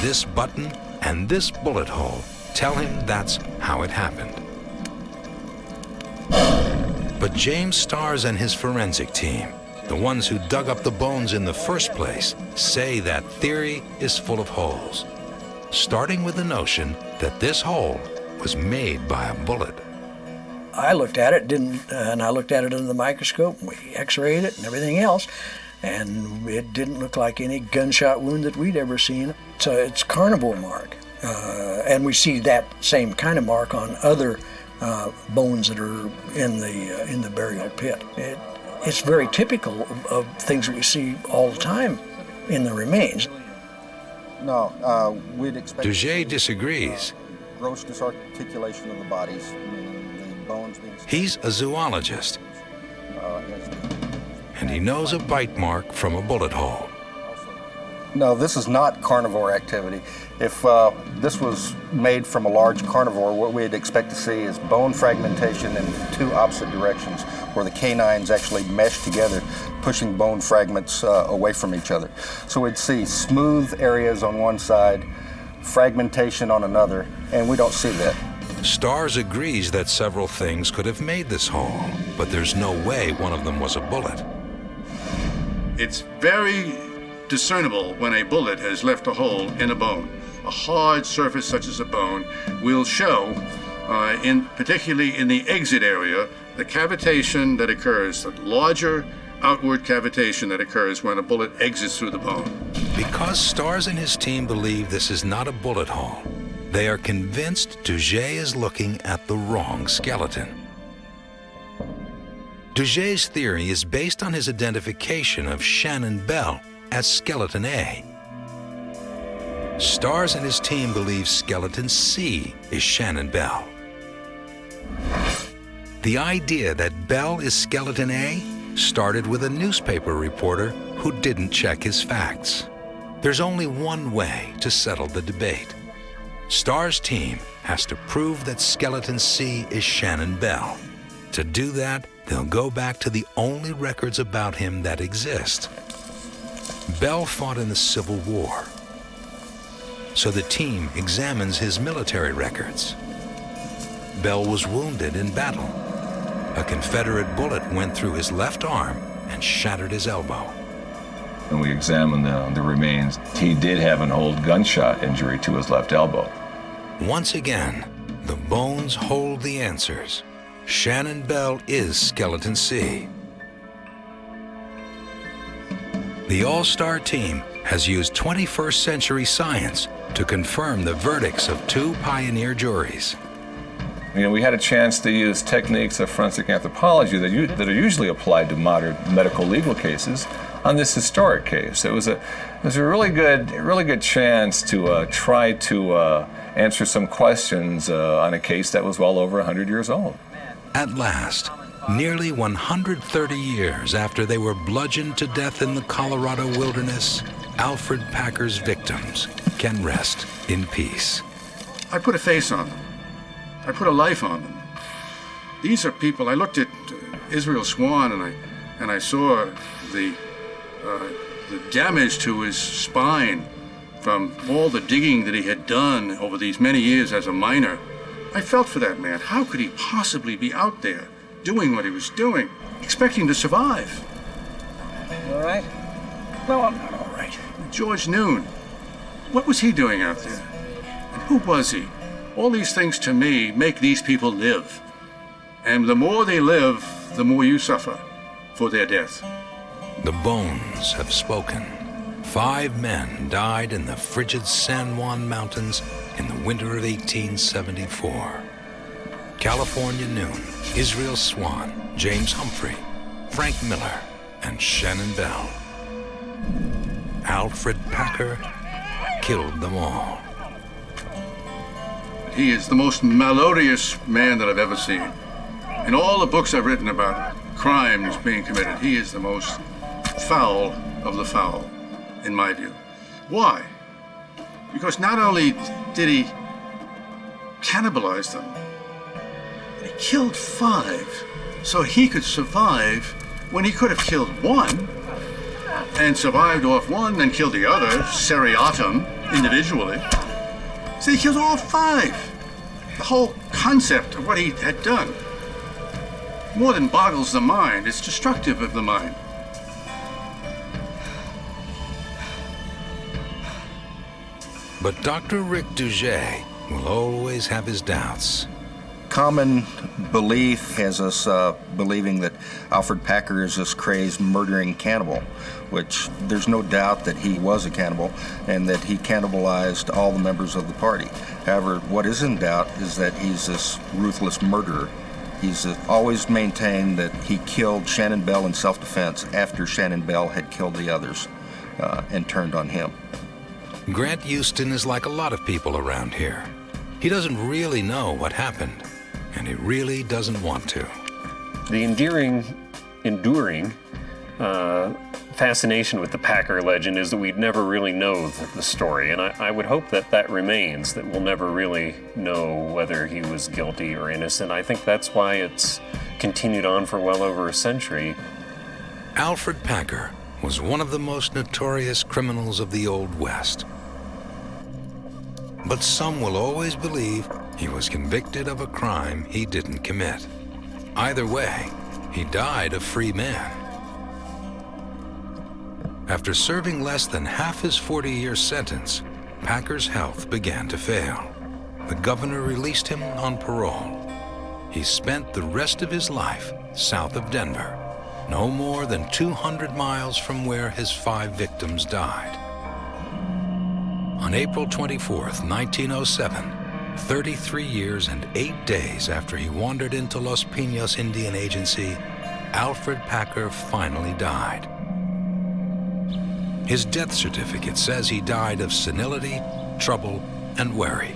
this button, and this bullet hole tell him that's how it happened. But James Starrs and his forensic team, the ones who dug up the bones in the first place, say that theory is full of holes, starting with the notion that this hole was made by a bullet. I looked at it, and I looked at it under the microscope, and we x-rayed it and everything else, and it didn't look like any gunshot wound that we'd ever seen. So it's carnivore mark, and we see that same kind of mark on other bones that are in the burial pit. It's very typical of things we see all the time in the remains. No, we'd expect... Duget disagrees. Gross disarticulation of the bodies, meaning the bones being... He's a zoologist, and he knows a bite mark from a bullet hole. No, this is not carnivore activity. If this was made from a large carnivore, what we'd expect to see is bone fragmentation in two opposite directions, where the canines actually mesh together, pushing bone fragments away from each other. So we'd see smooth areas on one side, fragmentation on another, and we don't see that. Starrs agrees that several things could have made this hole, but there's no way one of them was a bullet. It's very discernible when a bullet has left a hole in a bone. A hard surface such as a bone will show, particularly in the exit area, the cavitation that occurs, the larger outward cavitation that occurs when a bullet exits through the bone. Because Starrs and his team believe this is not a bullet hole, they are convinced Duget is looking at the wrong skeleton. Duget's theory is based on his identification of Shannon Bell as skeleton A. Starrs and his team believe skeleton C is Shannon Bell. The idea that Bell is skeleton A started with a newspaper reporter who didn't check his facts. There's only one way to settle the debate. Starrs' team has to prove that skeleton C is Shannon Bell. To do that, they'll go back to the only records about him that exist. Bell fought in the Civil War, so the team examines his military records. Bell was wounded in battle. A Confederate bullet went through his left arm and shattered his elbow. When we examined the remains, he did have an old gunshot injury to his left elbow. Once again, the bones hold the answers. Shannon Bell is Skeleton C. The all-star team has used 21st century science to confirm the verdicts of 2 pioneer juries. You know, we had a chance to use techniques of forensic anthropology that are usually applied to modern medical legal cases on this historic case. It was a really good chance to try to answer some questions on a case that was well over 100 years old. At last, nearly 130 years after they were bludgeoned to death in the Colorado wilderness, Alfred Packer's victims can rest in peace. I put a face on them. I put a life on them. These are people. I looked at Israel Swan and I saw the damage to his spine from all the digging that he had done over these many years as a miner. I felt for that man. How could he possibly be out there doing what he was doing, expecting to survive? You all right? No, I'm not all right. George Noon, what was he doing out there? And who was he? All these things to me make these people live. And the more they live, the more you suffer for their death. The bones have spoken. 5 men died in the frigid San Juan Mountains in the winter of 1874. California Noon, Israel Swan, James Humphrey, Frank Miller, and Shannon Bell. Alfred Packer killed them all. He is the most malodorous man that I've ever seen. In all the books I've written about crimes being committed, he is the most foul of the foul, in my view. Why? Because not only did he cannibalize them, but he killed 5 so he could survive when he could have killed 1 and survived off 1 and killed the other, seriatim, individually. So he killed all 5. The whole concept of what he had done more than boggles the mind. It's destructive of the mind. But Dr. Rick Duget will always have his doubts. Common belief has us believing that Alfred Packer is this crazed murdering cannibal, which there's no doubt that he was a cannibal and that he cannibalized all the members of the party. However, what is in doubt is that he's this ruthless murderer. He's always maintained that he killed Shannon Bell in self-defense after Shannon Bell had killed the others and turned on him. Grant Houston is like a lot of people around here. He doesn't really know what happened, and he really doesn't want to. The enduring fascination with the Packer legend is that we'd never really know the story, and I would hope that remains, that we'll never really know whether he was guilty or innocent. I think that's why it's continued on for well over a century. Alfred Packer was one of the most notorious criminals of the Old West. But some will always believe he was convicted of a crime he didn't commit. Either way, he died a free man. After serving less than half his 40-year sentence, Packer's health began to fail. The governor released him on parole. He spent the rest of his life south of Denver, no more than 200 miles from where his 5 victims died. On April 24th, 1907, 33 years and 8 days after he wandered into Los Pinos Indian Agency, Alfred Packer finally died. His death certificate says he died of senility, trouble, and worry.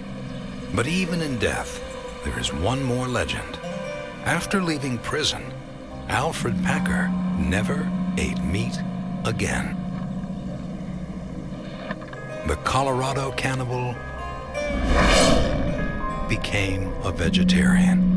But even in death, there is one more legend. After leaving prison, Alfred Packer never ate meat again. The Colorado cannibal became a vegetarian.